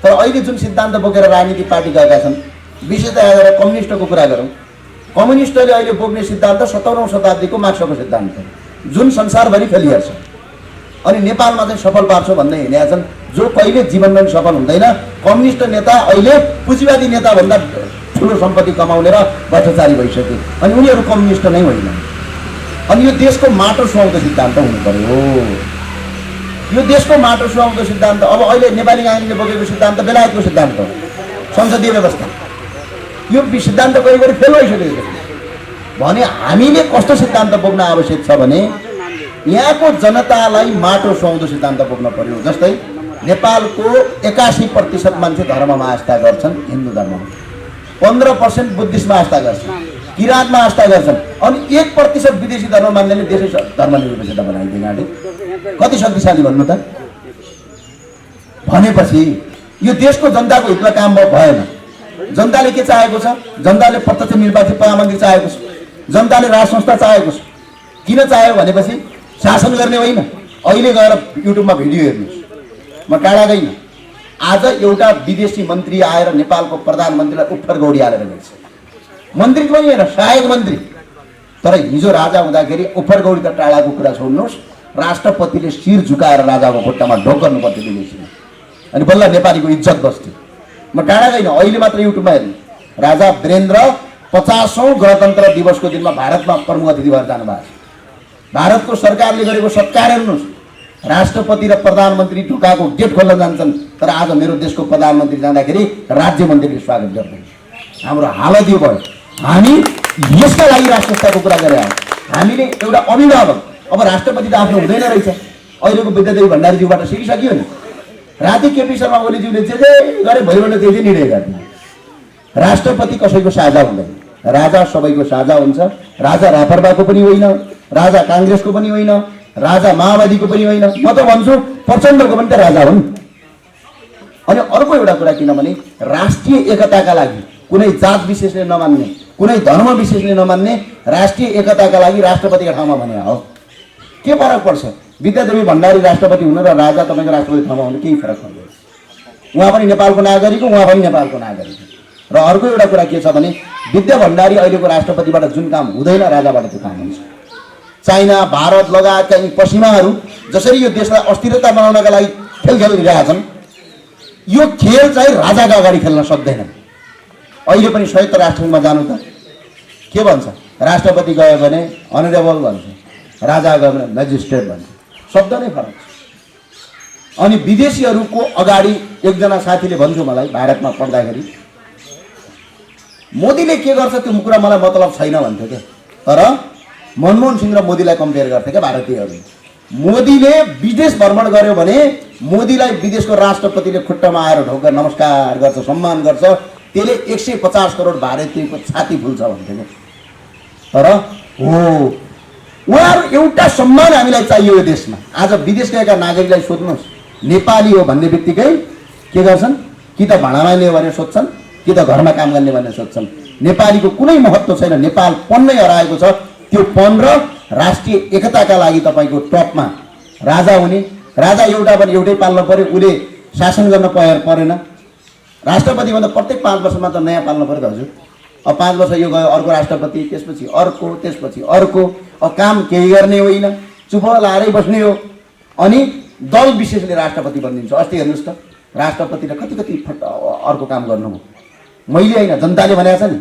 तर अहिले जुन सिद्धान्त बोकेर राजनीतिक पार्टी गएका छन्, विशेषतया गरेर कम्युनिस्टको कुरा गरौँ, कम्युनिस्टले अहिले बोक्ने सिद्धान्त 17औं शताब्दीको मार्क्सको सिद्धान्त हो, जुन संसारभरि फैलिएको छ। अनि नेपालमा चाहिँ सफल पार्छ भन्दै हिँडेका छन्, जो कहिले जीवनमा पनि सफल हुँदैन। कम्युनिस्ट नेता अहिले पुँजीवादी नेताभन्दा ठुलो सम्पत्ति कमाउने र भ्रष्टाचारी भइसके, अनि उनीहरू कम्युनिस्ट नै होइन। अनि यो देशको माटो सुहाउँदो सिद्धान्त हुनु पर्यो। यो देशको माटो सुहाउँदो सिद्धान्त अब अहिले नेपाली काङ्ग्रेसले बोकेको सिद्धान्त बेलायतको सिद्धान्त हो, संसदीय व्यवस्था। यो सिद्धान्त कहिले गरी फेल भइसकेको भने हामीले कस्तो सिद्धान्त बोक्न आवश्यक छ भने यहाँको जनतालाई माटो सुहाउँदो सिद्धान्त बोक्न पर्यो। जस्तै नेपालको 81% मान्छे धर्ममा आस्था गर्छन्, हिन्दू धर्ममा, 15% बुद्धिस्टमा आस्था गर्छन्, किराँतमा आस्था गर्छन्, अनि 1% विदेशी धर्म मान्नेले देशै धर्मनिरपेक्षता बनाइदिनाले कति शक्तिशाली भन्नु त? भनेपछि यो देशको जनताको हितमा काम भएन। जनताले के चाहेको छ? जनताले प्रत्यक्ष निर्वाचित प्रधानमन्त्री चाहेको छ, जनताले राज संस्था चाहेको छ। किन चाह्यो भनेपछि शासन गर्ने होइन। अहिले गएर युट्युबमा भिडियो हेर्नुहोस्, म टाढा गइनँ। आज एउटा विदेशी मन्त्री आएर नेपालको प्रधानमन्त्रीलाई उफ्फर गौडी हालेर गएछ। मन्त्री पनि होइन, सहायक मन्त्री। तर हिजो राजा हुँदाखेरि उफ्फर गौडी त टाढाको कुरा छोड्नुहोस्, राष्ट्रपतिले शिर झुकाएर राजाको खुट्टामा ढोक गर्नुपर्थ्यो विदेशीमा, अनि बल्ल नेपालीको इज्जत बस्थ्यो। म टाढा गइनँ, अहिले मात्र युट्युबमा हेर्नु। राजा वीरेन्द्र 50औं गणतन्त्र दिवसको दिनमा भारतमा प्रमुख अतिथि भएर जानुभएको छ। भारतको सरकारले गरेको सत्कार हेर्नुहोस्। राष्ट्रपति र प्रधानमन्त्री ढोकाको गेट खोल्न जान्छन्, तर आज मेरो देशको प्रधानमन्त्री जाँदाखेरि राज्य मन्त्रीले स्वागत गर्दैन। हाम्रो हालत यो भयो। हामी यसका लागि राष्ट्रताको कुरा गरे हौँ। हामीले एउटा अभिभावक, अब राष्ट्रपति त आफ्नो हुँदैन रहेछ। अहिलेको विद्यादेवी भण्डारीज्यूबाट सिकिसकियो नि। राति केपी शर्मा ओलीज्यूले जे गरे भोलिबाट त्यही निर्णय गर्ने। राष्ट्रपति कसैको साझा हुँदैन, राजा सबैको साझा हुन्छ। राजा रापरबाको पनि होइन, राजा काङ्ग्रेसको पनि होइन, राजा माओवादीको पनि होइन। म त भन्छु प्रचण्डको पनि त राजा हुन्। अनि अर्को एउटा कुरा, किनभने राष्ट्रिय एकताका लागि कुनै जात विशेषले नमान्ने, कुनै धर्म विशेषले नमान्ने, राष्ट्रिय एकताका लागि राष्ट्रपतिका ठाउँमा भने हो। के फरक पर्छ? विद्यादेवी भण्डारी राष्ट्रपति हुनु र राजा तपाईँको राष्ट्रपति ठाउँमा हुनु केही फरक पर्दैन। उहाँ पनि नेपालको नागरिक हो, उहाँ पनि नेपालको नागरिक हो। र अर्को एउटा कुरा के छ भने विद्या भण्डारी अहिलेको राष्ट्रपतिबाट जुन काम हुँदैन, राजाबाट त्यो काम हुन्छ। चाइना, भारत लगायतका यी पश्चिमाहरू जसरी यो देशलाई अस्थिरता बनाउनका लागि खेल खेलिरहेका छन्, यो खेल चाहिँ राजाका अगाडि खेल्न सक्दैनन्। अहिले पनि संयुक्त राष्ट्रमा जानु त के भन्छ? राष्ट्रपति गयो भने अनरेबल भन्छ, राजा गयो भने मेजिस्ट्रेट भन्छ। शब्द नै फरक छ। अनि विदेशीहरूको अगाडि एकजना साथीले भन्थ्यो मलाई भारतमा पढ्दाखेरि, मोदीले के गर्छ त्यो कुरा मलाई मतलब छैन भन्थ्यो क्या। तर मनमोहन सिंह र मोदीलाई कम्पेयर गर्थे क्या भारतीयहरूले। मोदीले विदेश भ्रमण गर्यो भने मोदीलाई विदेशको राष्ट्रपतिले खुट्टामा आएर ढोकेर नमस्कार गर्छ, सम्मान गर्छ। त्यसले 150 करोड भारतीयको छाती फुल्छ भन्थ्यो क्या। तर हो, उहाँहरू एउटा सम्मान हामीलाई चाहियो यो देशमा। आज विदेश गएका नागरिकलाई सोध्नुहोस्, नेपाली हो भन्ने बित्तिकै के गर्छन्? कि त भाडा माग्ने भनेर सोध्छन्, कि त घरमा काम गर्ने भनेर सोध्छन्। नेपालीको कुनै महत्त्व छैन। नेपाल पन नै हराएको छ। त्यो पन र राष्ट्रिय एकताका लागि तपाईँको टपमा राजा हुने। राजा एउटा पनि एउटै पाल्न पर्यो, उसले शासन गर्न परेन। राष्ट्रपति भन्दा प्रत्येक 5 वर्षमा त नयाँ पाल्न पर्यो त हजुर। अब 5 वर्ष यो गयो, अर्को राष्ट्रपति, त्यसपछि अर्को, त्यसपछि अर्को। अब काम केही गर्ने होइन, चुप लाएरै बस्ने हो। अनि दल विशेषले राष्ट्रपति बनिदिन्छ। अस्ति हेर्नुहोस् त, राष्ट्रपतिले कति अर्को काम गर्नुभयो। मैले होइन, जनताले भनेको छ नि।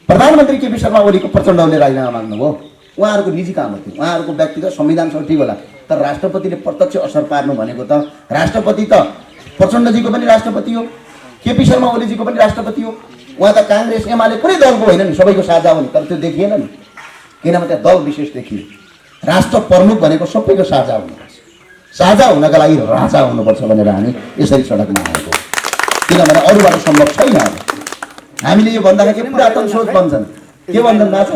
प्रधानमन्त्री केपी शर्मा ओलीको प्रचण्डले राजीनामा माग्नुभयो। उहाँहरूको निजी काम हो त्यो, उहाँहरूको व्यक्तिगत संविधानसँग ठिक होला। तर राष्ट्रपतिले प्रत्यक्ष असर पार्नु भनेको त, राष्ट्रपति त प्रचण्डजीको पनि राष्ट्रपति हो, केपी शर्मा ओलीजीको पनि राष्ट्रपति हो। उहाँ त काङ्ग्रेस एमाले कुनै दलको होइन नि, सबैको साझा हो नि। तर त्यो देखिएन नि, किनभने त्यहाँ दल विशेष देखियो। राष्ट्र प्रमुख भनेको सबैको साझा हुनुपर्छ। साझा हुनका लागि राजा हुनुपर्छ भनेर हामी यसरी सडकमा आएको। किनभने अरूबाट सम्भव छैन। हामीले यो भन्दाखेरि पुरातन सोच भन्छन्, के भन्छन् थाहा छ?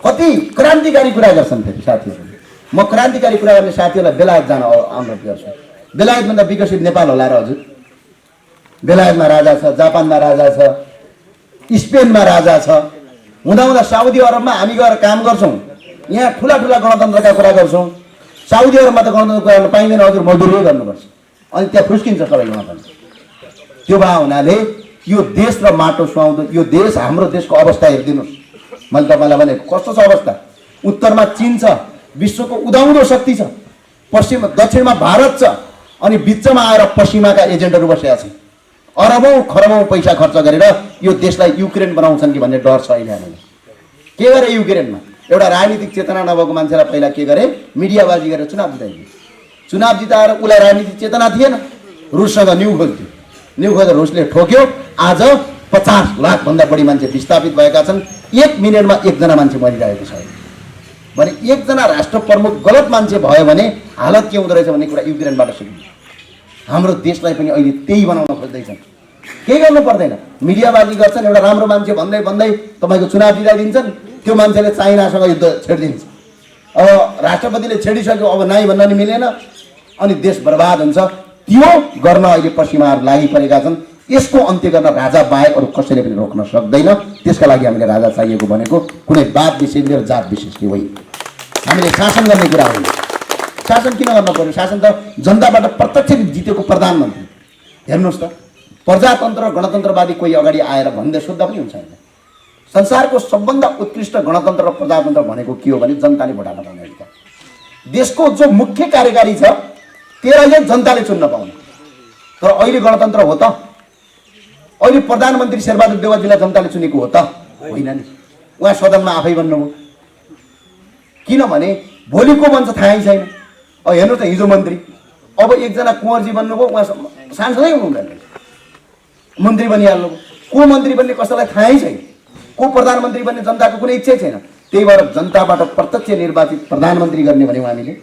कति क्रान्तिकारी कुरा गर्छन् फेरि साथीहरूले। म क्रान्तिकारी कुरा गर्ने साथीहरूलाई बेलायत जान अनुरोध गर्छु। बेलायतभन्दा विकसित नेपाल होला र हजुर? बेलायतमा राजा छ, जापानमा राजा छ, स्पेनमा राजा छ। हुँदा साउदी अरबमा हामी गएर काम गर्छौँ, यहाँ ठुला ठुला गणतन्त्रका कुरा गर्छौँ। साउदी अरबमा त गणतन्त्र गर्न पाइँदैन हजुर, मजदुरी गर्नुपर्छ। अनि त्यहाँ फुस्किन्छ सबैमा पनि। त्यो भए हुनाले यो देश र माटो सुहाउँदो यो देश हाम्रो देशको अवस्था हेरिदिनुहोस्। मैले तपाईँलाई भने कस्तो छ अवस्था। उत्तरमा चीन छ, विश्वको उदाउँदो शक्ति छ, पश्चिम दक्षिणमा भारत छ, अनि बिचमा आएर पश्चिमाका एजेन्टहरू बसेका छन्। अरबौँ खरबौँ पैसा खर्च गरेर यो देशलाई युक्रेन बनाउँछन् कि भन्ने डर छ अहिले हामीलाई। के गरे युक्रेनमा? एउटा राजनीतिक चेतना नभएको मान्छेलाई पहिला के गरे? मिडियाबाजी गरेर चुनाव जिताइदिए। चुनाव जिताएर उसलाई राजनीतिक चेतना थिएन, रुससँग न्यु खोज्थ्यो, न्यु खोजेर रुसले ठोक्यो। आज 50 लाखभन्दा बढी मान्छे विस्थापित भएका छन्। 1 मिनेटमा एकजना मान्छे मरिरहेको छ भने एकजना राष्ट्र प्रमुख गलत मान्छे भयो भने हालत के हुँदो रहेछ भन्ने कुरा युक्रेनबाट सिक्नु। हाम्रो देशलाई पनि अहिले त्यही बनाउन खोज्दैछन्। केही गर्नु पर्दैन, मिडियाबाजी गर्छन्, एउटा राम्रो मान्छे भन्दै भन्दै तपाईँको चुनाव जिताइदिन्छन्। त्यो मान्छेले चाइनासँग युद्ध छेडिदिन्छ। अब राष्ट्रपतिले छेडिसक्यो, अब नाइ भन्न नि मिलेन, अनि देश बर्बाद हुन्छ। त्यो गर्न अहिले पश्चिमाहरू लागिपरेका छन्। यसको अन्त्य गर्न राजा बाहेक अरू कसैले पनि रोक्न सक्दैन। त्यसका लागि हामीले राजा चाहिएको भनेको कुनै वाद विशेषले र जात विशेषले होइन। हामीले शासन गर्ने कुरा होइन। शासन किन गर्न पर्यो? शासन त जनताबाट प्रत्यक्ष जितेको प्रधानमन्त्री। हेर्नुहोस् त, प्रजातन्त्र गणतन्त्रवादी कोही अगाडि आएर भन्दै सोद्धा पनि हुन्छ होइन। संसारको सबभन्दा उत्कृष्ट गणतन्त्र र प्रजातन्त्र भनेको के हो भने जनताले भोट हाल्न पाउने अधिकार। देशको जो मुख्य कार्यकारी छ त्यसलाई जनताले चुन्न पाउने। तर अहिले गणतन्त्र हो त? अहिले प्रधानमन्त्री शेरबहादुर देउवाजीलाई जनताले चुनेको हो त? होइन नि। उहाँ सदनमा आफै बन्नुभयो। किनभने भोलिको बन्छ थाहै छैन। अब हेर्नु त, हिजो मन्त्री, अब एकजना कुँवरजी बन्नुभयो, उहाँ सांसदै हुनुहुँदैन, मन्त्री बनिहाल्नुभयो। को मन्त्री बन्ने कसैलाई थाहै छैन, को प्रधानमन्त्री बन्ने जनताको कुनै इच्छै छैन। त्यही भएर जनताबाट प्रत्यक्ष निर्वाचित प्रधानमन्त्री गर्ने भन्यौँ हामीले।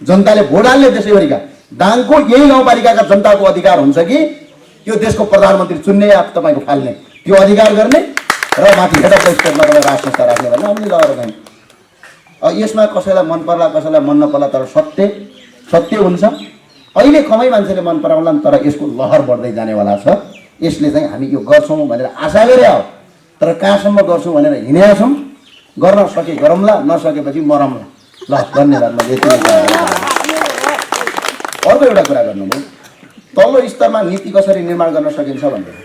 जनताले भोट हाल्ने देशैभरिका दाङको यही गाउँपालिकाका जनताको अधिकार हुन्छ कि यो देशको प्रधानमन्त्री चुन्ने या तपाईँको फाल्ने, त्यो अधिकार गर्ने र माथि हेड अफ द स्टेटमा तपाईँ राज संस्था राख्ने भन्ने हामीले लगाएर गयौँ। यसमा कसैलाई मन पर्ला कसैलाई मन नपर्ला, तर सत्य हुन्छ। अहिले कमै मान्छेले मन पराउलान्, तर यसको लहर बढ्दै जानेवाला छ। यसले चाहिँ हामी यो गर्छौँ भनेर आशा गरे हो, तर कहाँसम्म गर्छौँ भनेर हिँडेका छौँ। गर्न सके गरौँला, नसकेपछि मरौँला। ल, धन्यवाद। अर्को एउटा कुरा गर्नुभयो, तल्लो स्तरमा नीति कसरी निर्माण गर्न सकिन्छ भनेर।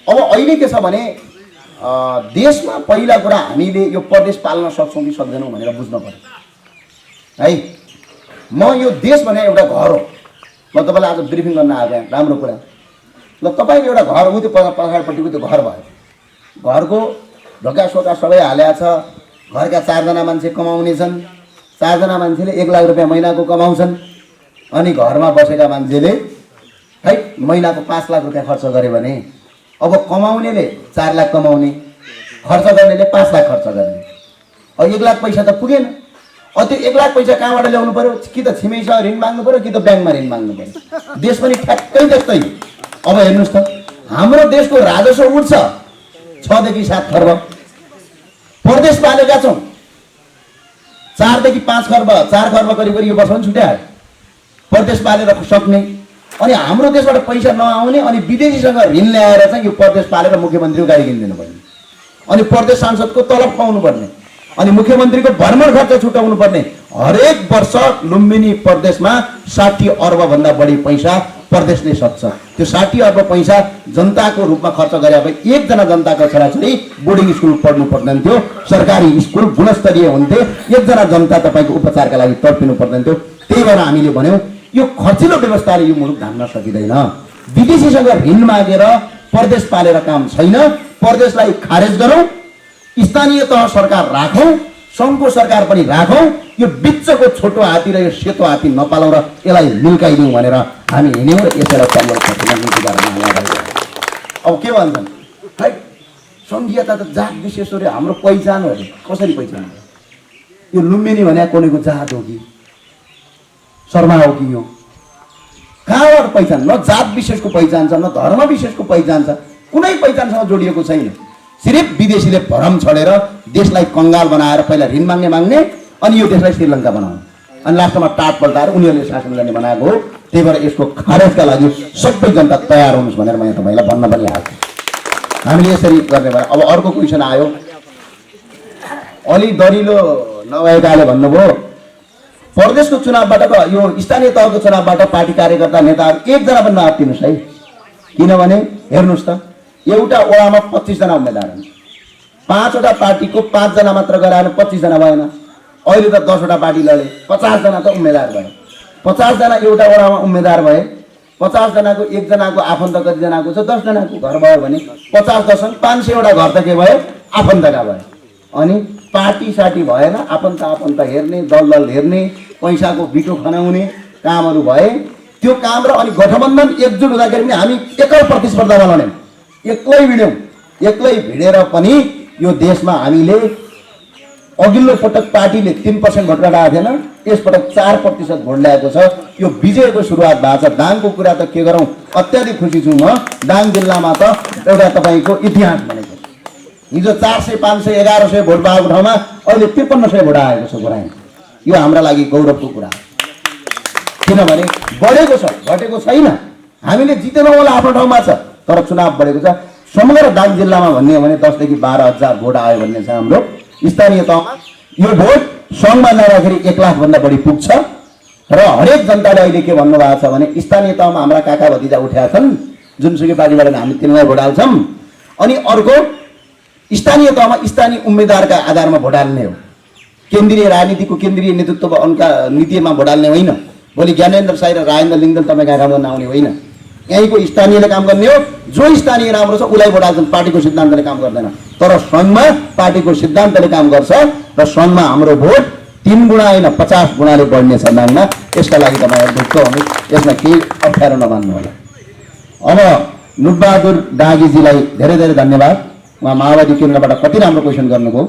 अब अहिले के छ भने देशमा पहिला कुरा हामीले यो प्रदेश पाल्न सक्छौँ कि सक्दैनौँ भनेर बुझ्नु पर्यो है। म यो देश भने एउटा घर हो। म तपाईँलाई आज ब्रिफिङ गर्न आएको राम्रो कुरा। ल, तपाईँको एउटा घर हो, त्यो पछाडिपट्टिको त्यो घर भयो। घरको ढोका सोका सबै हालेको छ। घरका 4 जना मान्छे कमाउने छन्। 4 जना मान्छेले 1 लाख रुपियाँ महिनाको कमाउँछन्। अनि घरमा बसेका मान्छेले है महिनाको 5 लाख रुपियाँ खर्च गरे भने अब कमाउनेले 4 लाख कमाउने, खर्च गर्नेले 5 लाख खर्च गर्ने। अब 1 लाख पैसा त पुगेन। अब त्यो 1 लाख पैसा कहाँबाट ल्याउनु पर्यो? कि त छिमेकीसँग ऋण माग्नु पर्यो, कि त ब्याङ्कमा ऋण माग्नु पर्यो। देश पनि ठ्याक्कै त्यस्तै। अब हेर्नुहोस् त, हाम्रो देशको राजस्व उठ्छ 6 देखि 7 खर्ब। प्रदेश पालेका छौँ 4 देखि 5 खर्ब, 4 खर्ब करिब यो वर्ष पनि छुट्यायो प्रदेश पालेर सक्ने। अनि हाम्रो देशबाट पैसा नआउने, अनि विदेशीसँग ऋण ल्याएर चाहिँ यो प्रदेश पालेर मुख्यमन्त्रीको गाडी किनिदिनु पर्ने, अनि प्रदेश सांसदको तलब खुवाउनु पर्ने, अनि मुख्यमन्त्रीको भ्रमण खर्च छुटाउनु पर्ने। हरेक वर्ष लुम्बिनी प्रदेशमा 60 अर्बभन्दा बढी पैसा प्रदेशले सक्छ। त्यो 60 अर्ब पैसा जनताको रूपमा खर्च गरे भए एकजना जनताको छोराछोरी बोर्डिङ स्कुल पढ्नु पर्दैन थियो, सरकारी स्कुल गुणस्तरीय हुन्थे, एकजना जनता तपाईँको उपचारका लागि तडपिनु पर्दैन थियो। त्यही भएर हामीले भन्यौँ यो खर्चिलो व्यवस्थाले यो मुलुक धान्न सकिँदैन। विदेशीसँग ऋण मागेर प्रदेश पालेर काम छैन। प्रदेशलाई खारेज गरौँ, स्थानीय तह सरकार राखौँ, सङ्घको सरकार पनि राखौँ। यो बिचको छोटो हात्ती र यो सेतो हात्ती नपालौँ र यसलाई मिल्काइदिउँ भनेर हामी हिँड्यौँ र यसैलाई तल्लो स्तरमा नीति गर्न लगायौँ। अब के भन्छन् है, सङ्घीयता त जात विशेष हो रे, हाम्रो पहिचान हो अरे। कसरी पहिचान? यो लुम्बिनी भने कोनीको जात हो कि शर्मा हो कि? यो कहाँबाट पहिचान? न जात विशेषको पहिचान छ, न धर्म विशेषको पहिचान छ, कुनै पहिचानसँग जोडिएको छैन। सिर्फ विदेशीले भरम छडेर देशलाई कङ्गाल बनाएर पहिला ऋण माग्ने अनि यो देशलाई श्रीलङ्का बनाउने, अनि लास्टमा टाट पल्टाएर उनीहरूले शासन गर्ने बनाएको हो। त्यही भएर यसको खारेजका लागि सबै जनता तयार हुनुहोस् भनेर मैले तपाईँलाई भन्न पनि आएको। हामीले यसरी गर्ने भएर अब अर्को क्वेसन आयो। अलि दरिलो नभएकाले भन्नुभयो प्रदेशको चुनावबाट यो स्थानीय तहको चुनावबाट पार्टी कार्यकर्ता नेताहरू एकजना पनि नआत्तिनुहोस् है। किनभने हेर्नुहोस् त एउटा वडामा 25 जना उम्मेदवार हुन्, 5 वटा पार्टीको 5 जना मात्र गराएर 25 जना भएन। अहिले त 10 वटा पार्टी लडे, 50 जना त उम्मेदवार भए। 50 जना एउटा वडामा उम्मेदवार भए, 50 जनाको एकजनाको आफन्त कतिजनाको छ, 10 जनाको घर भयो भने 50 10 500 वटा घर त के भयो, आफन्तका भयो। अनि पार्टी साटी भएन, आफन्त हेर्ने, दल हेर्ने, पैसाको बिटो खनाउने कामहरू भए। त्यो काम र अनि गठबन्धन एकजुट हुँदाखेरि पनि हामी एकल प्रतिस्पर्धामा लड्यौँ, एक्लै भिड्यौँ। एक्लै भिडेर पनि यो देशमा हामीले अघिल्लो पटक पार्टीले 3% भोट घटाएको थिएन, यसपटक 4% भोट ल्याएको छ। यो विजयको सुरुवात भएको छ। दाङको कुरा त के गरौँ, अत्याधिक खुसी छु म। दाङ जिल्लामा त एउटा तपाईँको इतिहास बनेको छ। हिजो 400 500 1100 भोट पाएको ठाउँमा अहिले 5300 भोट आएको छ गोराइमा। यो हाम्रा लागि गौरवको कुरा हो, किनभने बढेको छ, घटेको छैन। हामीले जितेनौँ होला, आफ्नो ठाउँमा छ, तर चुनाव बढेको छ। समग्र दाङ जिल्लामा भन्ने हो भने 10 देखि 12,000 भोट आयो भन्ने छ हाम्रो स्थानीय तहमा। यो भोट सङ्घमा जाँदाखेरि 1 लाख भन्दा बढी पुग्छ। र हरेक जनताले अहिले के भन्नुभएको छ भने स्थानीय तहमा हाम्रा काका भतिजा उठेका छन्, जुनसुकै पार्टीबाट हामी तिनीलाई भोट हाल्छौँ। अनि अर्को स्थानीय तहमा स्थानीय उम्मेदवारका आधारमा भोट हाल्ने हो, केन्द्रीय राजनीतिको केन्द्रीय नेतृत्व उनका नीतिमा भोट हाल्ने होइन। भोलि ज्ञानेन्द्र साई र राजेन्द्र लिङ्गदेन तपाईँका काम गर्न आउने होइन। यहीँको स्थानीयले काम गर्ने हो। जो स्थानीय राम्रो छ उसलाई भोट हाल्छन्, पार्टीको सिद्धान्तले काम गर्दैन। तर सङ्घमा पार्टीको सिद्धान्तले काम गर्छ र सङ्घमा हाम्रो भोट 3 गुणा होइन 50 गुणाले बढ्नेछ दाङमा। यसका लागि तपाईँहरू ढुक्क हुनुहोस्, यसमा केही अप्ठ्यारो नमान्नु होला। अब नुपबहादुर डाँगीजीलाई धेरै धेरै धन्यवाद। उहाँ माओवादी केन्द्रबाट कति राम्रो क्वेसन गर्नुभयो।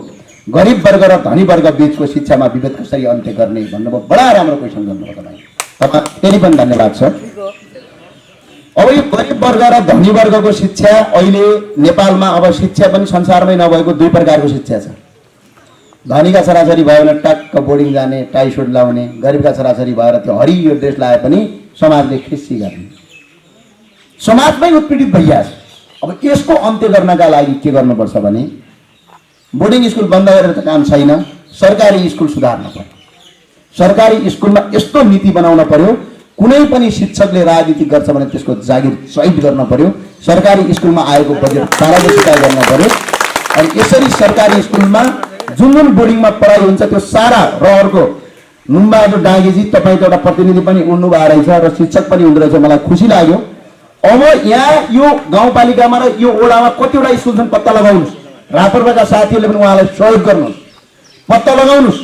गरिब वर्ग र धनी वर्ग बिचको शिक्षामा विभेद कसरी अन्त्य गर्ने भन्नुभयो, बडा राम्रो क्वेसन गर्नुभयो तपाईँ फेरि पनि धन्यवाद छ। अब यो गरिब वर्ग र धनी वर्गको शिक्षा अहिले नेपालमा अब शिक्षा पनि संसारमै नभएको 2 प्रकारको शिक्षा छ। धनीका छोराछोरी भयो भने टक्क बोर्डिङ जाने, टाई सुट लाउने, गरिबका छोराछोरी भएर त्यो हरियो ड्रेस लाए पनि समाजले खिस्सी गर्ने, समाजमै उत्पीडित भइरहेछ। अब यसको अन्त्य गर्नका लागि के गर्नुपर्छ भने बोर्डिङ स्कुल बन्द गरेर त काम छैन, सरकारी स्कुल सुधार्न पर्यो। सरकारी स्कुलमा यस्तो नीति बनाउन पर्यो, कुनै पनि शिक्षकले राजनीति गर्छ भने त्यसको जागिर सहित गर्न पर्यो। सरकारी स्कुलमा आएको बजेट ताराले सिकाइ गर्न पर्यो। अनि यसरी सरकारी स्कुलमा जुन जुन बोर्डिङमा पढाइ हुन्छ त्यो सारा र अर्को नुपबहादुर डाँगीजी तपाईँ त एउटा प्रतिनिधि पनि उड्नु भएको रहेछ र शिक्षक पनि हुँदो रहेछ, मलाई खुसी लाग्यो। अब यहाँ यो गाउँपालिकामा र यो ओडामा कतिवटा स्कुल छन् पत्ता लगाउनुहोस्। रापरपाका साथीहरूले पनि उहाँलाई सहयोग गर्नुहोस्, पत्ता लगाउनुहोस्।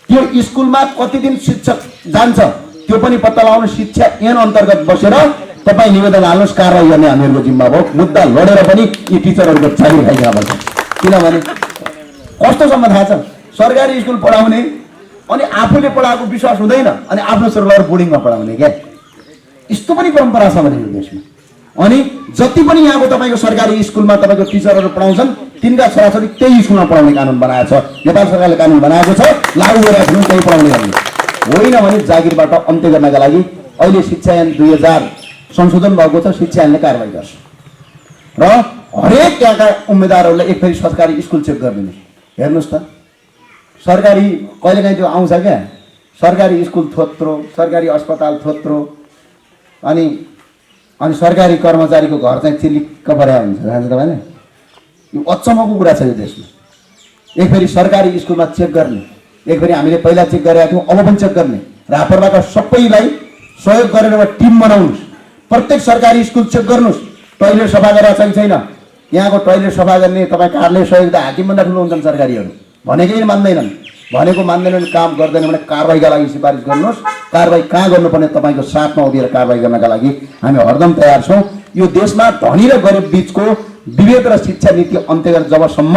त्यो स्कुलमा कति दिन शिक्षक जान्छ त्यो पनि पत्ता लगाउनु। शिक्षा ऐन अन्तर्गत बसेर तपाईँ निवेदन हाल्नुहोस्, कारवाही गर्ने हामीहरूको जिम्मा भयो। मुद्दा लडेर पनि यी टिचरहरूको जागिर खाइदिनुपर्छ। किनभने कस्तोसम्म थाहा छ, सरकारी स्कुल पढाउने अनि आफूले पढाएको विश्वास हुँदैन अनि आफ्नो छोरालाई बोर्डिङमा पढाउने क्या, यस्तो पनि परम्परा छ भने यो देशमा। अनि जति पनि यहाँको तपाईँको सरकारी स्कुलमा तपाईँको टिचरहरू पढाउँछन् तिनका छोराछोरी त्यही स्कुलमा पढाउने कानुन बनाएको छ। नेपाल सरकारले कानुन बनाएको छ, लागू गरेको छौँ, त्यही पढाउने गर्ने होइन भने जागिरबाट अन्त्य गर्नका लागि अहिले शिक्षा ऐन 2000 संशोधन भएको छ। शिक्षा ऐनले कारवाही गर्छ र हरेक त्यहाँका उम्मेदवारहरूलाई एक फेरि सरकारी स्कुल चेक गरिदिनु। हेर्नुहोस् त, सरकारी कहिलेकाहीँ त्यो आउँछ क्या, सरकारी स्कुल थोत्रो, सरकारी अस्पताल थोत्रो, अनि सरकारी कर्मचारीको घर चाहिँ चिलिक्क परेको हुन्छ। जान्छ तपाईँले, यो अचम्मको कुरा छ यो देशमा। एक फेरि सरकारी स्कुलमा चेक गर्ने, एक फेरि हामीले पहिला चेक गरेका थियौँ, अब पनि चेक गर्ने। रापरबाट सबैलाई सहयोग गरेर एउटा टिम बनाउनुहोस्, प्रत्येक सरकारी स्कुल चेक गर्नुहोस्, टोइलेट सफा गरेर छ कि छैन। यहाँको टोइलेट सफा गर्ने तपाईँ कार्यालय सहयोग त हाकिमभन्दा ठुलो हुन्छन् सरकारीहरू, भनेकै मान्दैनन्, भनेको मान्दैनन्, काम गर्दैन भने कारवाहीका लागि सिफारिस गर्नुहोस्। कारवाही कहाँ गर्नुपर्ने तपाईँको साथमा उभिएर कारवाही गर्नका लागि हामी हरदम तयार छौँ। यो देशमा धनी र गरिब बिचको विभेद र शिक्षा नीति अन्त्य गरेर जबसम्म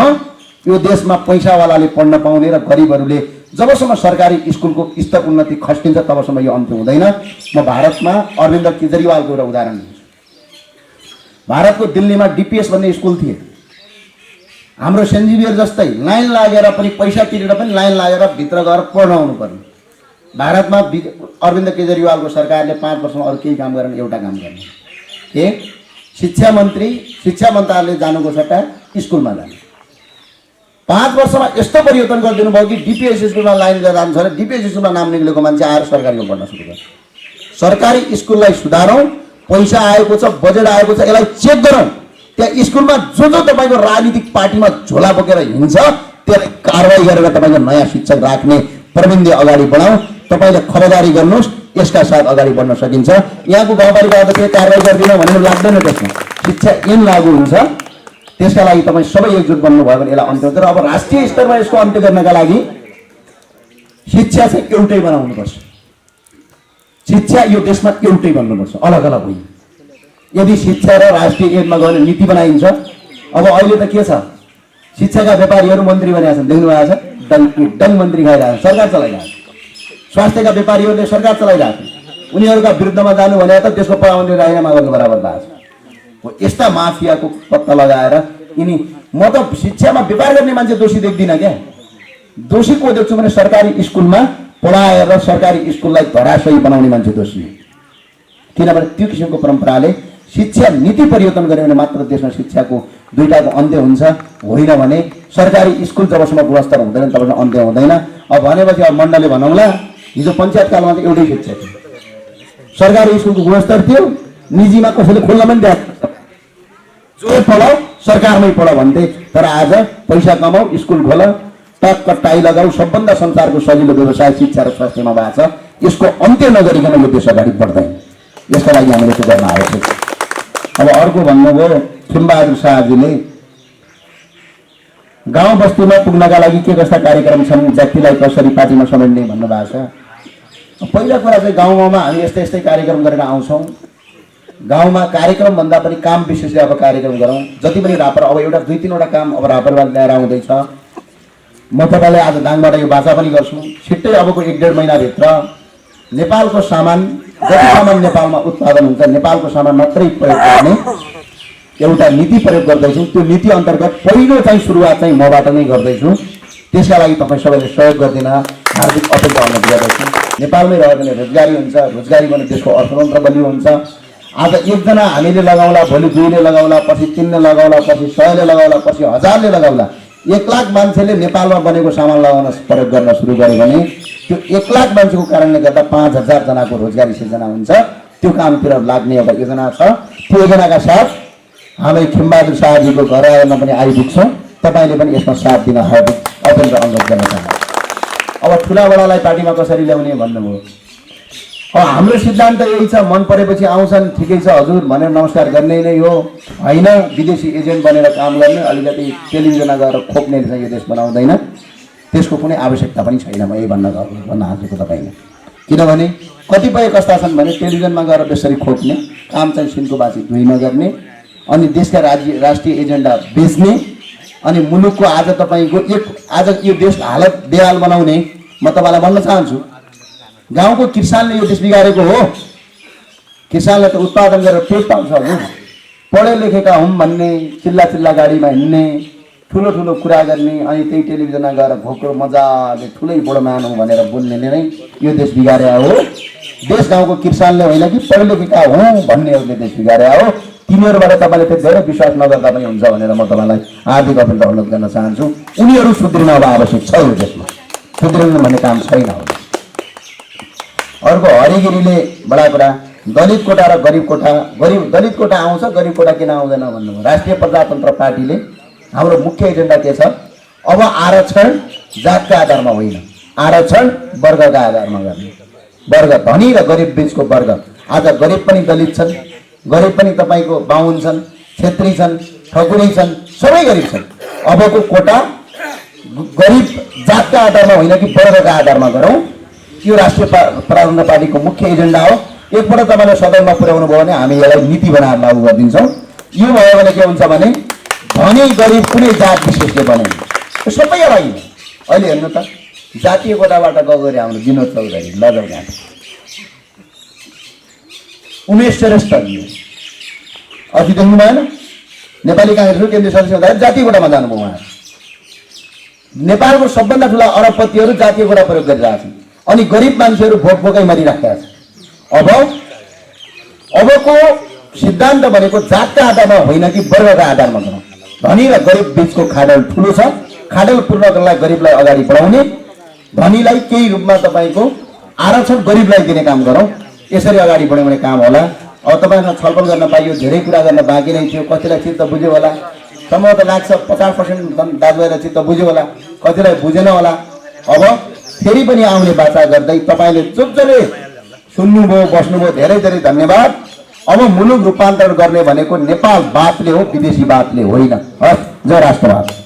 यो देशमा पैसावालाले पढ्न पाउने र गरिबहरूले जबसम्म सरकारी स्कुलको स्तर उन्नति खस्टिन्छ तबसम्म यो अन्त्य हुँदैन। म भारतमा अरविन्द केजरीवालको एउटा उदाहरण दिन्छु। भारतको दिल्लीमा डिपिएस भन्ने स्कुल थिए, हाम्रो सेन्ट जेभियर जस्तै लाइन लागेर पनि पैसा तिरेर पनि लाइन लागेर भित्र गएर पढ्न आउनुपर्ने। भारतमा अरविन्द केजरीवालको सरकारले 5 वर्षमा अरू केही काम गरेन, एउटा काम गर्ने के शिक्षा मन्त्रालयले जानुको सट्टा स्कुलमा जाने। 5 वर्षमा यस्तो परिवर्तन गरिदिनु भयो कि डिपिएस स्कुलमा लाइन गरेर जान्छ र डिपिएस स्कुलमा नाम निक्लेको मान्छे आएर सरकारीमा पढ्न सुरु गर्छ। सरकारी स्कुललाई सुधारौँ, पैसा आएको छ, बजेट आएको छ, यसलाई चेक गरौँ। त्यहाँ स्कुलमा जो जो तपाईँको राजनीतिक पार्टीमा झोला बोकेर हिँड्छ त्यसलाई कारवाही गरेर तपाईँको नयाँ शिक्षक राख्ने प्रबन्ध अगाडि बढाउँ। तपाईँले खबरदारी गर्नुहोस्, यसका साथ अगाडि बढ्न सकिन्छ। यहाँको गाउँपालिका अध्यक्षले कारवाही गरिदिन भनेर लाग्दैन। त्यसमा शिक्षा ऐन लागू हुन्छ। त्यसका लागि तपाईँ सबै एकजुट बन्नुभयो भने यसलाई अन्त्य हुन्छ। र अब राष्ट्रिय स्तरमा यसको अन्त्य गर्नका लागि शिक्षा चाहिँ एउटै बनाउनुपर्छ। शिक्षा यो देशमा एउटै बन्नुपर्छ, अलग अलग होइन। यदि शिक्षा र राष्ट्रिय ऐनमा गएर नीति बनाइन्छ, अब अहिले त के छ, शिक्षाका व्यापारीहरू मन्त्री बनेका छन्, देख्नु भएको छ, डङ मन्त्री खाइरहेको छ, सरकार चलाइरहेको छ। स्वास्थ्यका व्यापारीहरूले सरकार चलाइरहेको छ, उनीहरूका विरुद्धमा जानु भने त देशको प्रधानमन्त्री राजीनामा गर्नु बराबर भएको छ। हो यस्ता माफियाको पत्ता लगाएर यिनी, म त शिक्षामा व्यापार गर्ने मान्छे दोषी देख्दिनँ क्या। दोषी को देख्छु भने सरकारी स्कुलमा पढाएर सरकारी स्कुललाई धराशयी बनाउने मान्छे दोषी हो। किनभने त्यो किसिमको परम्पराले शिक्षा नीति परिवर्तन गर्यो भने मात्र देशमा शिक्षाको दुईटाको अन्त्य हुन्छ, होइन भने सरकारी स्कुल जबसम्म गुणस्तर हुँदैन तबसम्म अन्त्य हुँदैन। अब भनेपछि अब मण्डलले भनौँला, हिजो पञ्चायत कालमा त एउटै शिक्षा थियो, सरकारी स्कुलको गुणस्तर थियो, निजीमा कसैले खोल्न पनि दिएको, जो पढाऊ सरकारमै पढ भन्थे। तर आज पैसा कमाऊ, स्कुल खोल, टक्क टाई लगाऊ, सबभन्दा संसारको सजिलो व्यवसाय शिक्षा र स्वास्थ्यमा भएको छ। यसको अन्त्य नगरिकन यो देश अगाडि बढ्दैन। यसका लागि हामीले त्यो गर्न आवश्यक छ। अब अर्को भन्नुभयो खिमबहादुर शाहजीले, गाउँ बस्तीमा पुग्नका लागि के कस्ता कार्यक्रम छन्, जातिलाई कसरी पार्टीमा समेट्ने भन्नुभएको छ। पहिला कुरा चाहिँ गाउँमा हामी यस्तै यस्तै कार्यक्रम गरेर आउँछौँ। गाउँमा कार्यक्रम भन्दा पनि काम विशेषले अब कार्यक्रम गरौँ। जति पनि रापर, अब एउटा 2-3वटा काम अब रापरबाट ल्याएर आउँदैछ। म तपाईँलाई आज दाङबाट यो बाचा पनि गर्छु। छिट्टै अबको 1-1.5 महिनाभित्र नेपालको सामान, जति सामान नेपालमा उत्पादन हुन्छ नेपालको सामान मात्रै प्रयोग गर्ने एउटा नीति प्रयोग गर्दैछौँ। त्यो नीति अन्तर्गत पहिलो चाहिँ सुरुवात चाहिँ मबाट नै गर्दैछु। त्यसका लागि तपाईँ सबैले सहयोग गरिदिन हार्दिक अपेक्षा गर्न गर्दैछु। नेपालमै रह्यो भने रोजगारी हुन्छ, रोजगारी भने देशको अर्थतन्त्र बलियो हुन्छ। आज एकजना हामीले लगाउला, भोलि 2ले लगाउला, पछि 3ले लगाउला, पछि 100ले लगाउला, पछि 1000ले लगाउला। 1 लाख मान्छेले नेपालमा बनेको सामान लगाउन प्रयोग गर्न सुरु गर्यो भने त्यो 1 लाख मान्छेको कारणले गर्दा 5000 जनाको रोजगारी सिर्जना हुन्छ। त्यो कामतिर लाग्ने एउटा योजना छ। त्यो योजनाका साथ हामी खिमबहादुर शाहजीको घर आएमा पनि आइपुग्छौँ। तपाईँले पनि यसमा साथ दिन हार्दिक अपेल र अनुरोध गर्न चाहन्छु। अब ठुलाबडालाई पार्टीमा कसरी ल्याउने भन्नुभयो। अब हाम्रो सिद्धान्त यही छ, मन परेपछि आउँछन्, ठिकै छ हजुर भनेर नमस्कार गर्ने नै हो, होइन विदेशी एजेन्ट बनेर काम गर्ने, अलिकति टेलिभिजनमा गएर खोप्ने चाहिँ यो देश बनाउँदैन। त्यसको कुनै आवश्यकता पनि छैन। म यही भन्न हालेको तपाईँले। किनभने कतिपय कस्ता छन् भने टेलिभिजनमा गएर त्यसरी खोप्ने काम चाहिँ सिनको बासी धुइ नगर्ने, अनि देशका राष्ट्रिय एजेन्डा बेच्ने, अनि मुलुकको आज तपाईँको आज यो देश हालत बेहाल बनाउने। म तपाईँलाई भन्न चाहन्छु, गाउँको किसानले यो देश बिगारेको हो। किसानले त उत्पादन गरेर पेट पाल्छ। हजुर पढे लेखेका हौँ भन्ने, चिल्ला चिल्ला गाडीमा हिँड्ने, ठुलो ठुलो कुरा गर्ने, अनि त्यही टेलिभिजनमा गएर घोक्रो मजाले ठुलै बडो मानौँ भनेर बोल्नेले नै यो देश बिगारे हो। देश गाउँको किसानले होइन कि पढे लेखेका हौँ भन्नेहरूले देश बिगारे हो। तिनीहरूबाट तपाईँले त्यो धेरै विश्वास नगर्दा पनि हुन्छ भनेर म तपाईँलाई हार्दिक अपेल र अनुरोध गर्न चाहन्छु। उनीहरू सुध्रिन अब आवश्यक छ। यो देशमा सुध्रिनु भन्ने काम छैन। अर्को हरिगिरीले बडा कुरा, दलित कोटा र गरिब कोटा। दलित कोटा आउँछ, गरिब कोटा किन आउँदैन भन्नुभयो। राष्ट्रिय प्रजातन्त्र पार्टीले हाम्रो मुख्य एजेन्डा के छ, अब आरक्षण जातका आधारमा होइन, आरक्षण वर्गका आधारमा गर्ने। वर्ग धनी र गरिब बिचको वर्ग। आज गरिब पनि दलित छन्, गरिब पनि तपाईँको बाहुन छन्, छेत्री छन्, ठकुरी छन्, सबै गरिब छन्। अबको कोटा गरिब जातका आधारमा होइन कि वर्गका आधारमा गरौँ। यो राष्ट्रिय प्रजातन्त्र पार्टीको मुख्य एजेन्डा हो। एकपल्ट तपाईँले सदनमा पुर्याउनु भयो भने हामी यसलाई नीति बनाएर लागू गरिदिन्छौँ। यो भयो भने के हुन्छ भने धनी गरिब कुनै जात विशेषले बनाइन्छ, सबैका लागि। अहिले हेर्नु त, जातीय कोटाबाट गएको गरी हाम्रो विनोद चौधरी, लजौ घाट, उमेश श्रेष्ठ, अघि देख्नु भएन, नेपाली काङ्ग्रेसको केन्द्रीय सदस्य हुँदाखेरि जातीय कोटामा जानुभयो उहाँ। नेपालको सबभन्दा ठुला अरबपतिहरू जातीय कोटा प्रयोग गरिरहेका छन्, अनि गरिब मान्छेहरू भोक भोकै मरिराखेका छन्। अबको सिद्धान्त भनेको जातका आधारमा होइन कि वर्गका आधारमा गरौँ। धनी र गरिब बिचको खाडल ठुलो छ। खाडल पूर्णको लागि गरिबलाई अगाडि बढाउने, धनीलाई केही रूपमा तपाईँको आरक्षण गरिबलाई दिने काम गरौँ। यसरी अगाडि बढ्यो भने काम होला। अब तपाईँसँग छलफल गर्न पाइयो, धेरै कुरा गर्न बाँकी नै थियो। कतिलाई चित्त बुझ्यो होला, सम्भवतः लाग्छ 50% दाजुभाइलाई चित्त बुझ्यो होला, कतिलाई बुझेन होला। अब फेरि पनि आउने बाचा गर्दै तपाईँले जसले सुन्नुभयो, बस्नुभयो, धेरै धेरै धन्यवाद। अब मुलुक रूपान्तरण गर्ने भनेको नेपाल बातले हो, विदेशी बातले होइन। हस्, जय राष्ट्रवाद।